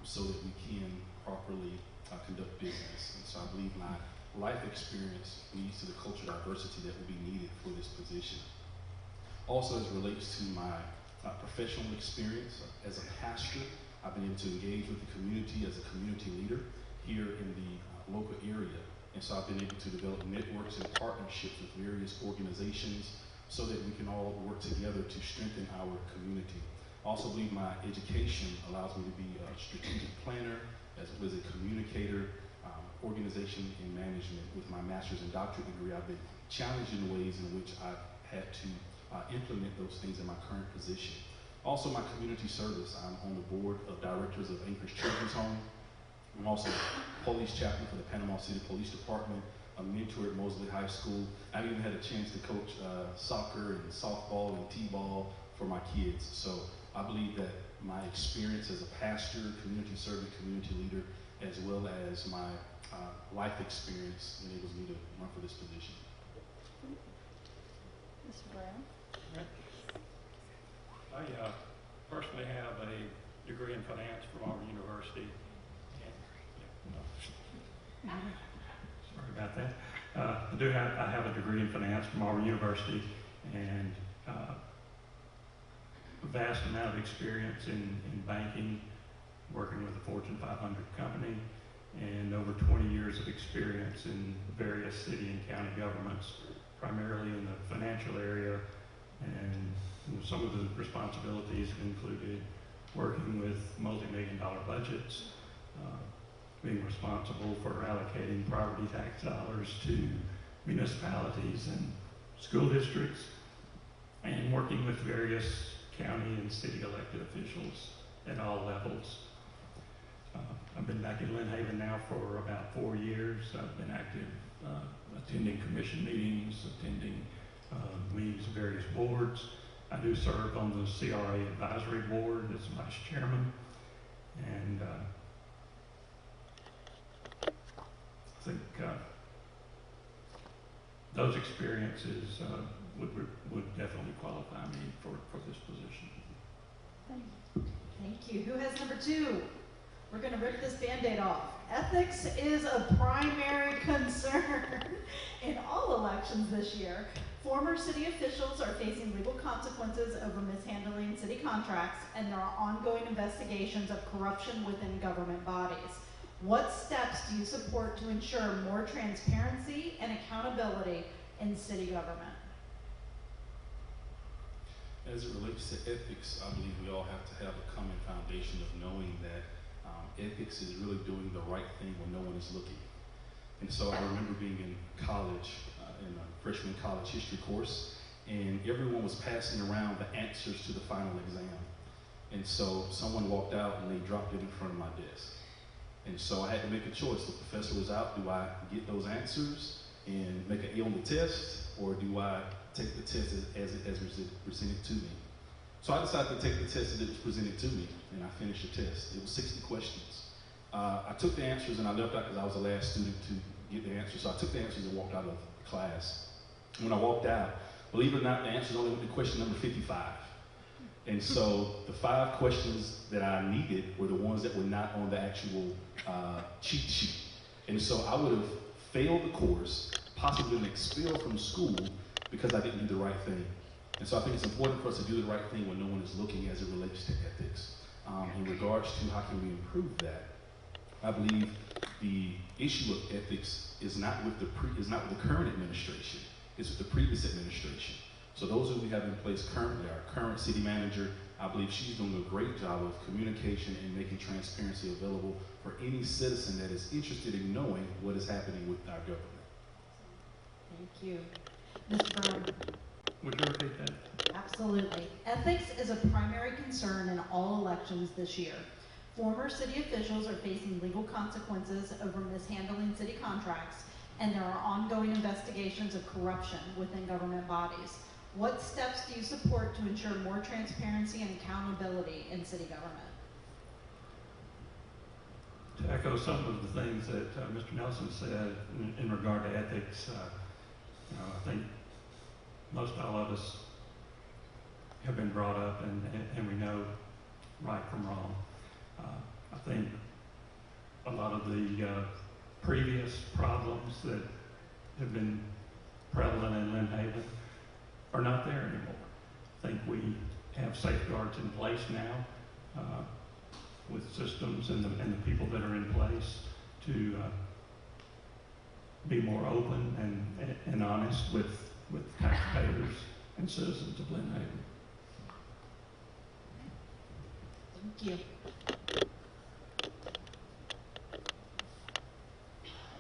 so that we can properly conduct business. And so I believe my life experience leads to the cultural diversity that will be needed for this position. Also, as it relates to my professional experience as a pastor, I've been able to engage with the community as a community leader here in the local area. And so I've been able to develop networks and partnerships with various organizations so that we can all work together to strengthen our community. I also believe my education allows me to be a strategic planner, as well as a communicator, organization and management. With my master's and doctorate degree, I've been challenged in ways in which I've had to implement those things in my current position. Also, my community service. I'm on the board of directors of Anchorage Children's Home. I'm also police chaplain for the Panama City Police Department, a mentor at Mosley High School. I've even had a chance to coach soccer and softball and t-ball for my kids. So I believe that my experience as a pastor, community servant, community leader, as well as my life experience enables me to run for this position. Mr. Brown? I personally have a degree in finance from Auburn University. Sorry about that. I have a degree in finance from Auburn University, and a vast amount of experience in banking, working with a Fortune 500 company, and over 20 years of experience in various city and county governments, primarily in the financial area. And some of the responsibilities included working with multi-million-dollar budgets, being responsible for allocating property tax dollars to municipalities and school districts, and working with various county and city elected officials at all levels. I've been back in Lynn Haven now for about 4 years. I've been active attending commission meetings, attending meetings of various boards. I do serve on the CRA advisory board as vice chairman, and I think those experiences would definitely qualify me for this position. Thank you. Who has number 2? We're going to rip this Band-Aid off. Ethics is a primary concern in all elections this year. Former city officials are facing legal consequences over mishandling city contracts, and there are ongoing investigations of corruption within government bodies. What steps do you support to ensure more transparency and accountability in city government? As it relates to ethics, I believe we all have to have a common foundation of knowing that ethics is really doing the right thing when no one is looking. And so I remember being in college, in a freshman college history course, and everyone was passing around the answers to the final exam. And so someone walked out and they dropped it in front of my desk. And so I had to make a choice. The professor was out. Do I get those answers and make an A on the test, or do I take the test as it was presented to me? So I decided to take the test as it was presented to me, and I finished the test. It was 60 questions. I took the answers and I left out because I was the last student to get the answers. So I took the answers and walked out of class. When I walked out, believe it or not, the answers only went to question number 55. And so the 5 questions that I needed were the ones that were not on the actual cheat sheet. And so I would have failed the course, possibly been expelled from school because I didn't do the right thing. And so I think it's important for us to do the right thing when no one is looking as it relates to ethics. In regards to how can we improve that, I believe the issue of ethics is not with the current administration, it's with the previous administration. So those who we have in place currently, our current city manager, I believe she's doing a great job of communication and making transparency available for any citizen that is interested in knowing what is happening with our government. Thank you. Mr. Brown? Would you repeat that? Absolutely. Ethics is a primary concern in all elections this year. Former city officials are facing legal consequences over mishandling city contracts, and there are ongoing investigations of corruption within government bodies. What steps do you support to ensure more transparency and accountability in city government? To echo some of the things that Mr. Nelson said in regard to ethics, I think most all of us have been brought up and we know right from wrong. I think a lot of the previous problems that have been prevalent in Lynn Haven are not there anymore. I think we have safeguards in place now with systems and the people that are in place to be more open and honest with taxpayers and citizens of Lynn Haven. Thank you.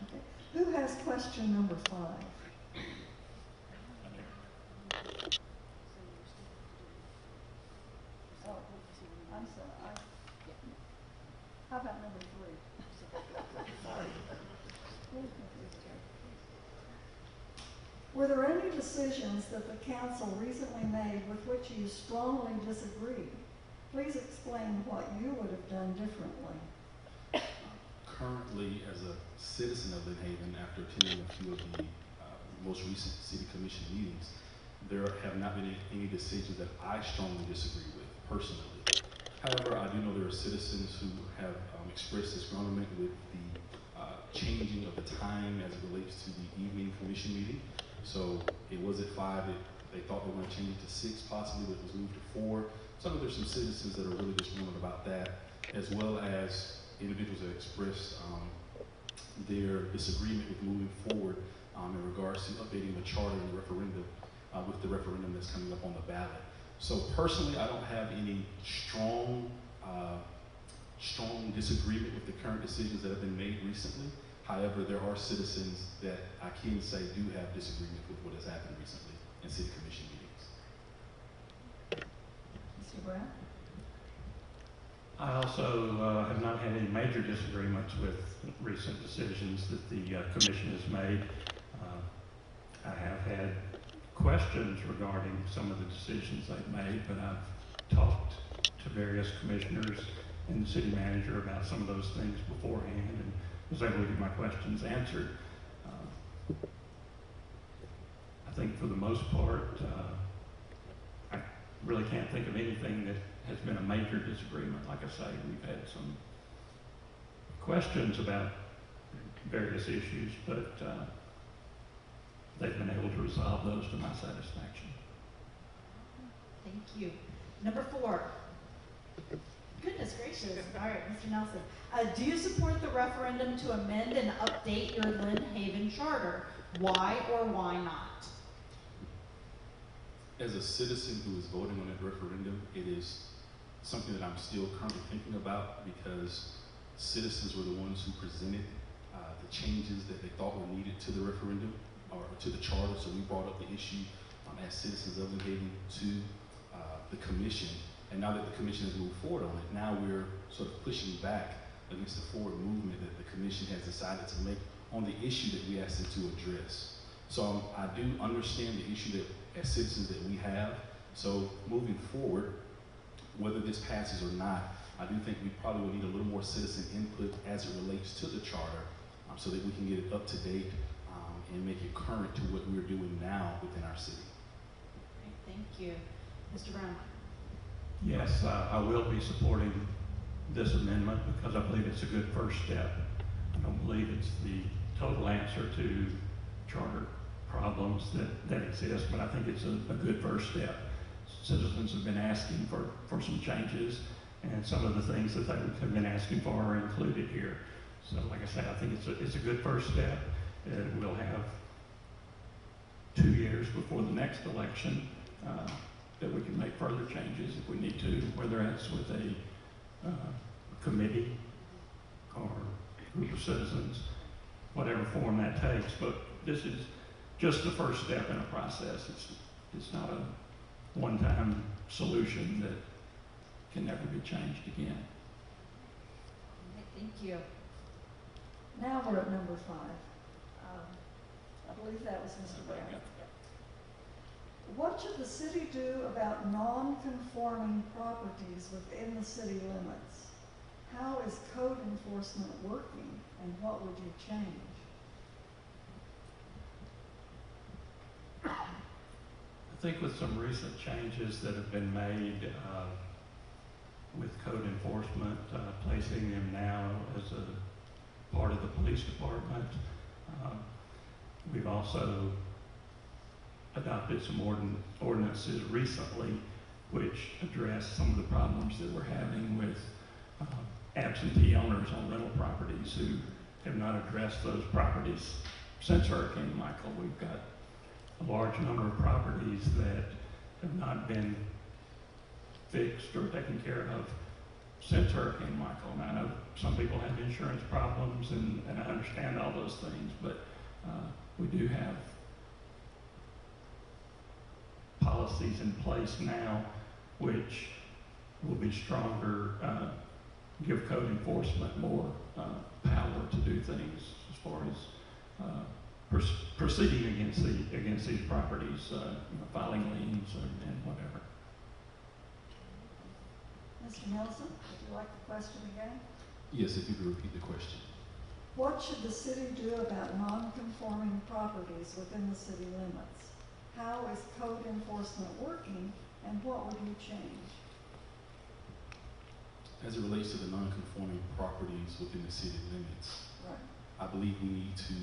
Okay. Who has question number 5? Oh, I'm sorry. How about number 3? Sorry. Were there any decisions that the council recently made with which you strongly disagreed? Please explain what you would have done differently. Currently, as a citizen of Lynn Haven, after attending a few of the most recent city commission meetings, there have not been any decisions that I strongly disagree with, personally. However, I do know there are citizens who have expressed disagreement with the changing of the time as it relates to the evening commission meeting. So it was at 5, they thought they were going to change it to 6 possibly, but it was moved to 4. So I know there's some citizens that are really disagreeing about that, as well as individuals that expressed their disagreement with moving forward in regards to updating the charter and the referendum, with the referendum that's coming up on the ballot. So personally, I don't have any strong disagreement with the current decisions that have been made recently. However, there are citizens that I can say do have disagreement with what has happened recently in city commission meetings. Mr. Brown? I also have not had any major disagreements with recent decisions that the commission has made. I have had questions regarding some of the decisions they've made, but I've talked to various commissioners and the city manager about some of those things beforehand and was able to get my questions answered. I think for the most part, I really can't think of anything that has been a major disagreement. Like I say, we've had some questions about various issues, but they've been able to resolve those to my satisfaction. Thank you. Number 4. Goodness gracious. All right, Mr. Nelson. Do you support the referendum to amend and update your Lynn Haven charter? Why or why not? As a citizen who is voting on that referendum, it is something that I'm still currently thinking about because citizens were the ones who presented the changes that they thought were needed to the referendum or to the charter. So we brought up the issue as citizens of Lynn Haven to the commission. And now that the commission has moved forward on it, now we're sort of pushing back against the forward movement that the commission has decided to make on the issue that we asked it to address. So I do understand the issue that as citizens that we have. So moving forward, whether this passes or not, I do think we probably will need a little more citizen input as it relates to the charter so that we can get it up to date and make it current to what we're doing now within our city. Great, thank you. Mr. Brown? Yes, I will be supporting this amendment because I believe it's a good first step. I don't believe it's the total answer to charter problems that exist, but I think it's a good first step. Citizens have been asking for some changes, and some of the things that they have been asking for are included here. So like I said, I think it's a good first step. We'll have 2 years before the next election that we can make further changes if we need to, whether it's with a committee or group of citizens, whatever form that takes. But this is just the first step in a process. It's not a one-time solution that can never be changed again. Thank you. Now we're at number 5. I believe that was Mr. Brown. What should the city do about non-conforming properties within the city limits? How is code enforcement working, and what would you change? I think with some recent changes that have been made with code enforcement, placing them now as part of the police department. We've also adopted some ordinances recently which address some of the problems that we're having with absentee owners on rental properties who have not addressed those properties since Hurricane Michael. We've got a large number of properties that have not been fixed or taken care of since Hurricane Michael. And I know some people have insurance problems, and I understand all those things, but we do have policies in place now which will be stronger, give code enforcement more power to do things as far as proceeding against these properties, filing liens and whatever. Mr. Nelson, would you like the question again? Yes, if you could repeat the question. What should the city do about non-conforming properties within the city limits? How is code enforcement working, and what would you change? As it relates to the non-conforming properties within the city limits, Right. I believe we need to,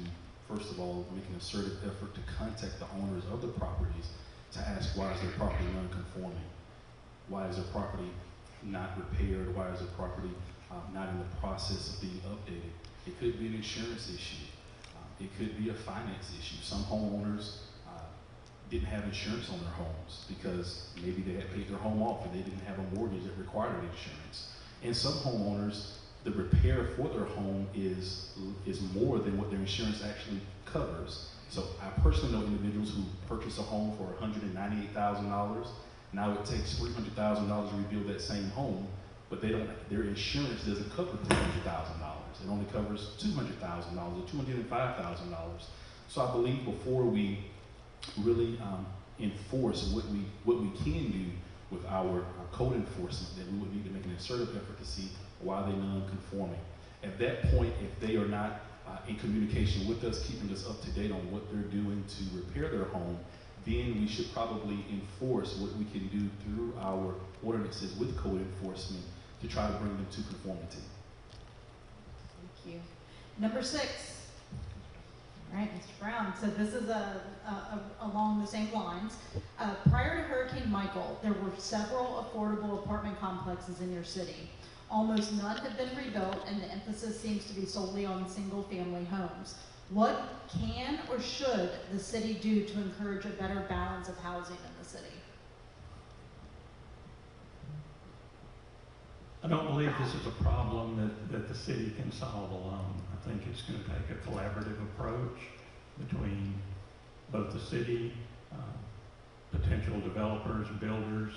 first of all, make an assertive effort to contact the owners of the properties to ask, why is their property non-conforming? Why is their property not repaired? Why is their property not in the process of being updated? It could be an insurance issue. It could be a finance issue. Some homeowners didn't have insurance on their homes because maybe they had paid their home off and they didn't have a mortgage that required insurance. And some homeowners, the repair for their home is more than what their insurance actually covers. So I personally know individuals who purchase a home for $198,000. Now it takes $300,000 to rebuild that same home, but their insurance doesn't cover $300,000. It only covers $200,000 or $205,000. So I believe before we really enforce what we can do with our code enforcement, that we would need to make an assertive effort to see why they're non-conforming. At that point, if they are not in communication with us, keeping us up to date on what they're doing to repair their home, then we should probably enforce what we can do through our ordinances with code enforcement to try to bring them to conformity. Thank you. Number 6. All right, Mr. Brown. So this is along the same lines. Prior to Hurricane Michael, there were several affordable apartment complexes in your city. Almost none have been rebuilt, and the emphasis seems to be solely on single-family homes. What can or should the city do to encourage a better balance of housing in the city? I don't believe this is a problem that the city can solve alone. I think it's going to take a collaborative approach between both the city, potential developers, builders,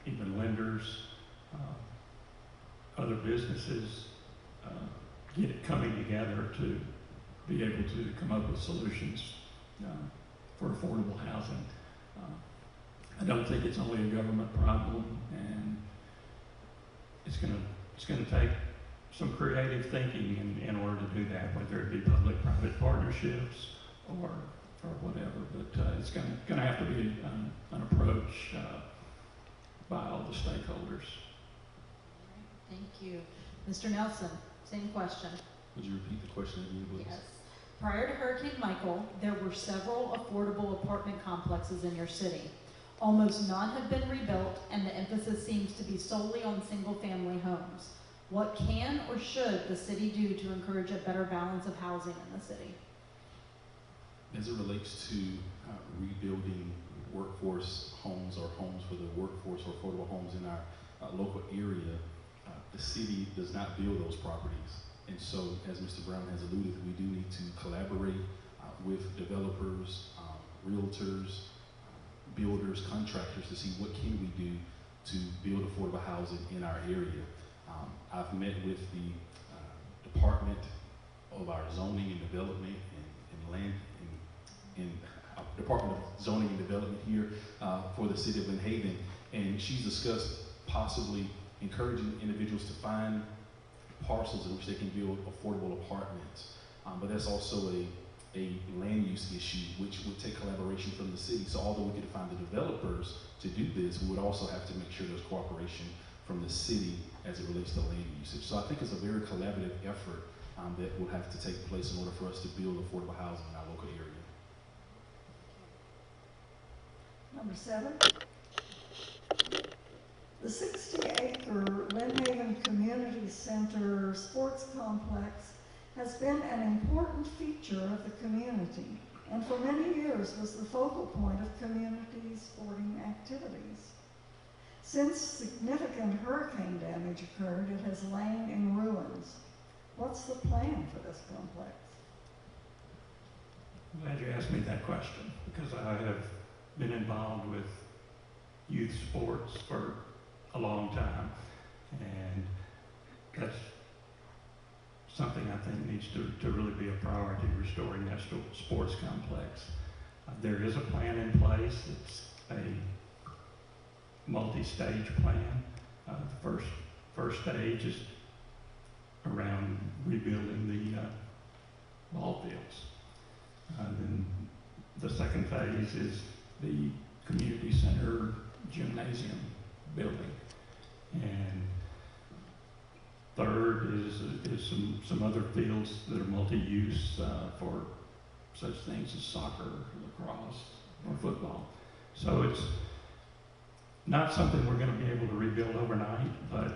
even lenders, other businesses, get it coming together to be able to come up with solutions for affordable housing. I don't think it's only a government problem, and it's going to take some creative thinking in order to do that, whether it be public-private partnerships or whatever. But it's going to have to be an approach by all the stakeholders. Thank you. Mr. Nelson, same question. Would you repeat the question again, please? Yes. Prior to Hurricane Michael, there were several affordable apartment complexes in your city. Almost none have been rebuilt, and the emphasis seems to be solely on single-family homes. What can or should the city do to encourage a better balance of housing in the city? As it relates to rebuilding workforce homes or homes for the workforce or affordable homes in our local area, the city does not build those properties. And so, as Mr. Brown has alluded, we do need to collaborate with developers, realtors, builders, contractors to see what can we do to build affordable housing in our area. I've met with the Department of our Zoning and Development and Department of Zoning and Development here for the city of Lynn Haven, and she's discussed possibly encouraging individuals to find parcels in which they can build affordable apartments. But that's also a land use issue, which would take collaboration from the city. So although we could find the developers to do this, we would also have to make sure there's cooperation from the city as it relates to land usage. So I think it's a very collaborative effort that will have to take place in order for us to build affordable housing in our local area. Number 7. The 60-acre Lynn Haven Community Center sports complex has been an important feature of the community, and for many years was the focal point of community sporting activities. Since significant hurricane damage occurred, it has lain in ruins. What's the plan for this complex? I'm glad you asked me that question, because I have been involved with youth sports for a long time, and that's something I think needs to really be a priority, restoring that sports complex. There is a plan in place. It's a multi-stage plan. The first stage is around rebuilding the ball fields. Then the second phase is the community center gymnasium building. And third is some other fields that are multi-use for such things as soccer, lacrosse, or football. So it's not something we're going to be able to rebuild overnight, but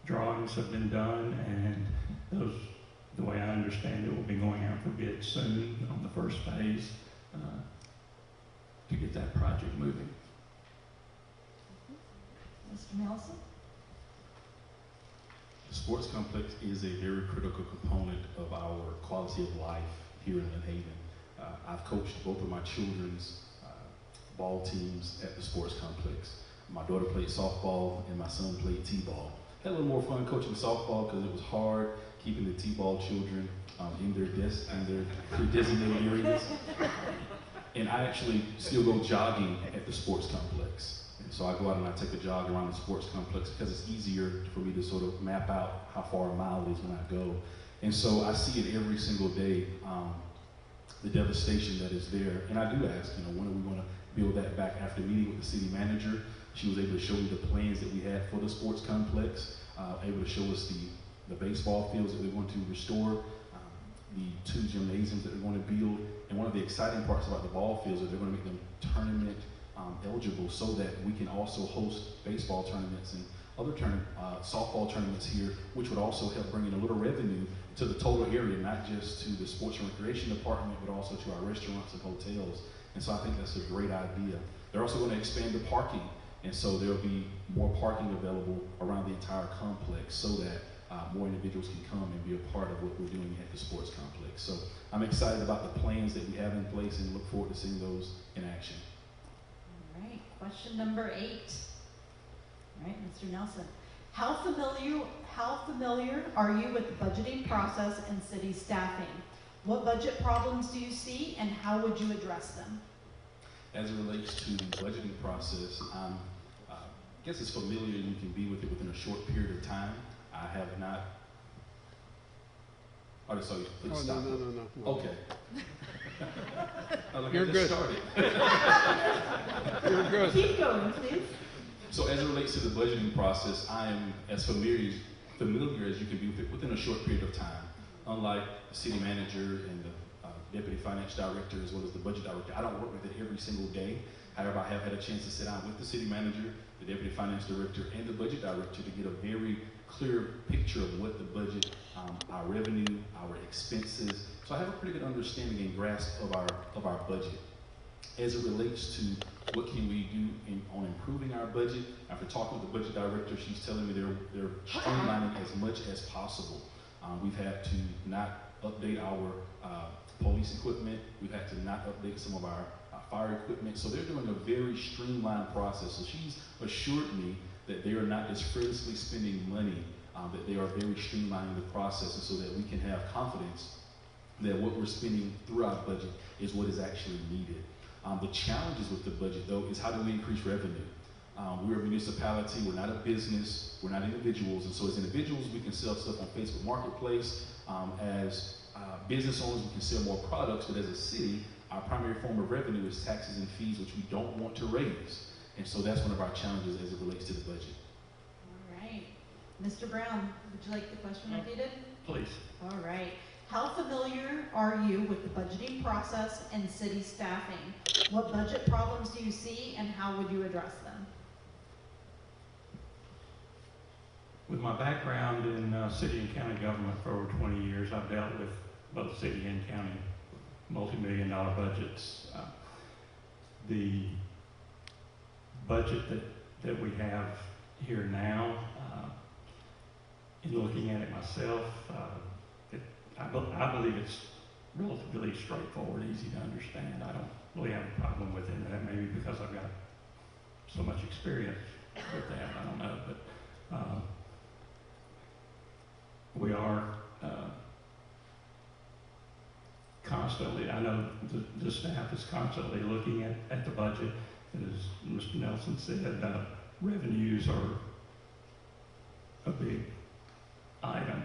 drawings have been done, and the way I understand it, will be going out for bid soon on the first phase to get that project moving. Mr. Nelson? The sports complex is a very critical component of our quality of life here in Lynn Haven. I've coached both of my children's ball teams at the sports complex. My daughter played softball and my son played t-ball. Had a little more fun coaching softball because it was hard keeping the t-ball children in their pre-designated areas. And I actually still go jogging at the sports complex. And so I go out and I take a jog around the sports complex because it's easier for me to sort of map out how far a mile is when I go. And so I see it every single day, the devastation that is there. And I do ask, when are we going to build that back? After meeting with the city manager, she was able to show me the plans that we had for the sports complex, able to show us the baseball fields that we're going to restore, the 2 gymnasiums that we're going to build. And one of the exciting parts about the ball fields is they're going to make them tournament eligible so that we can also host baseball tournaments and other softball tournaments here, which would also help bring in a little revenue to the total area, not just to the sports and recreation department, but also to our restaurants and hotels. And so I think that's a great idea. They're also going to expand the parking, and so there'll be more parking available around the entire complex so that more individuals can come and be a part of what we're doing at the sports complex. So I'm excited about the plans that we have in place and look forward to seeing those in action. All right, question number 8. All right, Mr. Nelson. How familiar are you with the budgeting process and city staffing? What budget problems do you see, and how would you address them? As it relates to the budgeting process, I guess as familiar as you can be with it within a short period of time. I have not. Oh, so please stop. No. Okay. You're good. You're good. Keep going, please. So as it relates to the budgeting process, I am as familiar as you can be with it within a short period of time. Unlike the city manager and the deputy finance director, as well as the budget director, I don't work with it every single day. However, I have had a chance to sit down with the city manager, the deputy finance director, and the budget director to get a very clear picture of what the budget, our revenue, our expenses. So I have a pretty good understanding and grasp of our budget. As it relates to what can we do on improving our budget, after talking with the budget director, she's telling me they're streamlining as much as possible. We've had to not update our police equipment. We've had to not update some of our fire equipment. So they're doing a very streamlined process. So she's assured me that they are not just frivolously spending money, that they are very streamlining the process so that we can have confidence that what we're spending through our budget is what is actually needed. The challenges with the budget, though, is how do we increase revenue? We're a municipality, we're not a business, we're not individuals, and so as individuals, we can sell stuff on Facebook Marketplace. As business owners, we can sell more products, but as a city, our primary form of revenue is taxes and fees, which we don't want to raise. And so that's one of our challenges as it relates to the budget. All right. Mr. Brown, would you like the question repeated? Please. All right. How familiar are you with the budgeting process and city staffing? What budget problems do you see and how would you address them? With my background in city and county government for over 20 years, I've dealt with both city and county multi-million-dollar budgets. The budget that we have here now, in looking at it myself, I believe it's relatively straightforward, easy to understand. I don't really have a problem with it. That maybe because I've got so much experience with that, I don't know. But we are constantly, I know the staff is constantly looking at the budget. As Mr. Nelson said, revenues are a big item.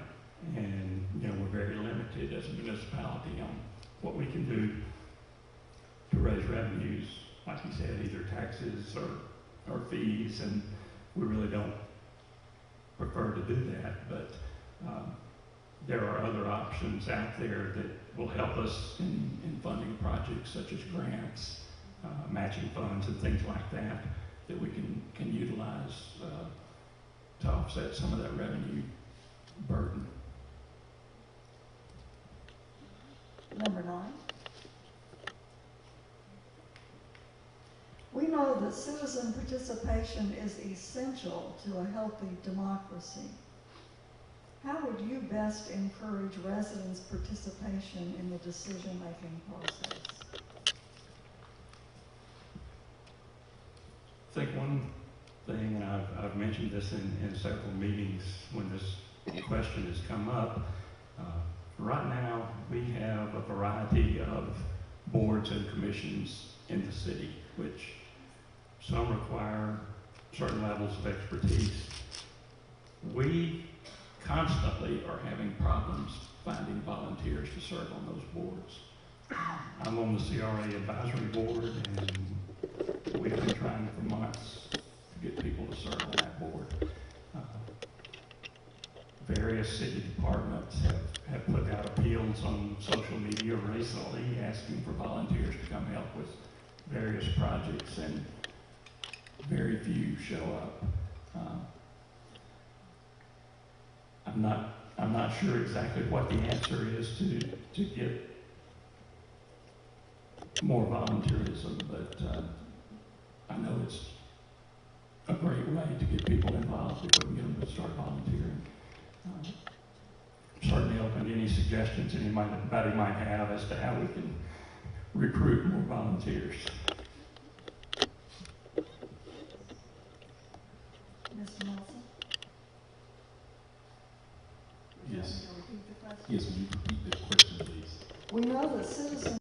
And, you know, we're very limited as a municipality on what we can do to raise revenues, like you said, either taxes or fees, and we really don't prefer to do that. But there are other options out there that will help us in funding projects such as grants, matching funds, and things like that, that we can utilize to offset some of that revenue burden. Number 9. We know that citizen participation is essential to a healthy democracy. How would you best encourage residents' participation in the decision-making process? I think one thing, and I've mentioned this in several meetings when this question has come up, right now we have a variety of boards and commissions in the city, which some require certain levels of expertise. We constantly are having problems finding volunteers to serve on those boards. I'm on the CRA advisory board, and we've been trying for months to get people to serve on that board. Various city departments have put out appeals on social media recently asking for volunteers to come help with various projects, and very few show up. I'm not sure exactly what the answer is to get more volunteerism, but I know it's a great way to get people involved if we can get them to start volunteering. Certainly open to any suggestions anybody might have as to how we can recruit more volunteers. Mr. Nelson? Yes. Repeat the question. Yes, would you repeat the question, please? We know that citizen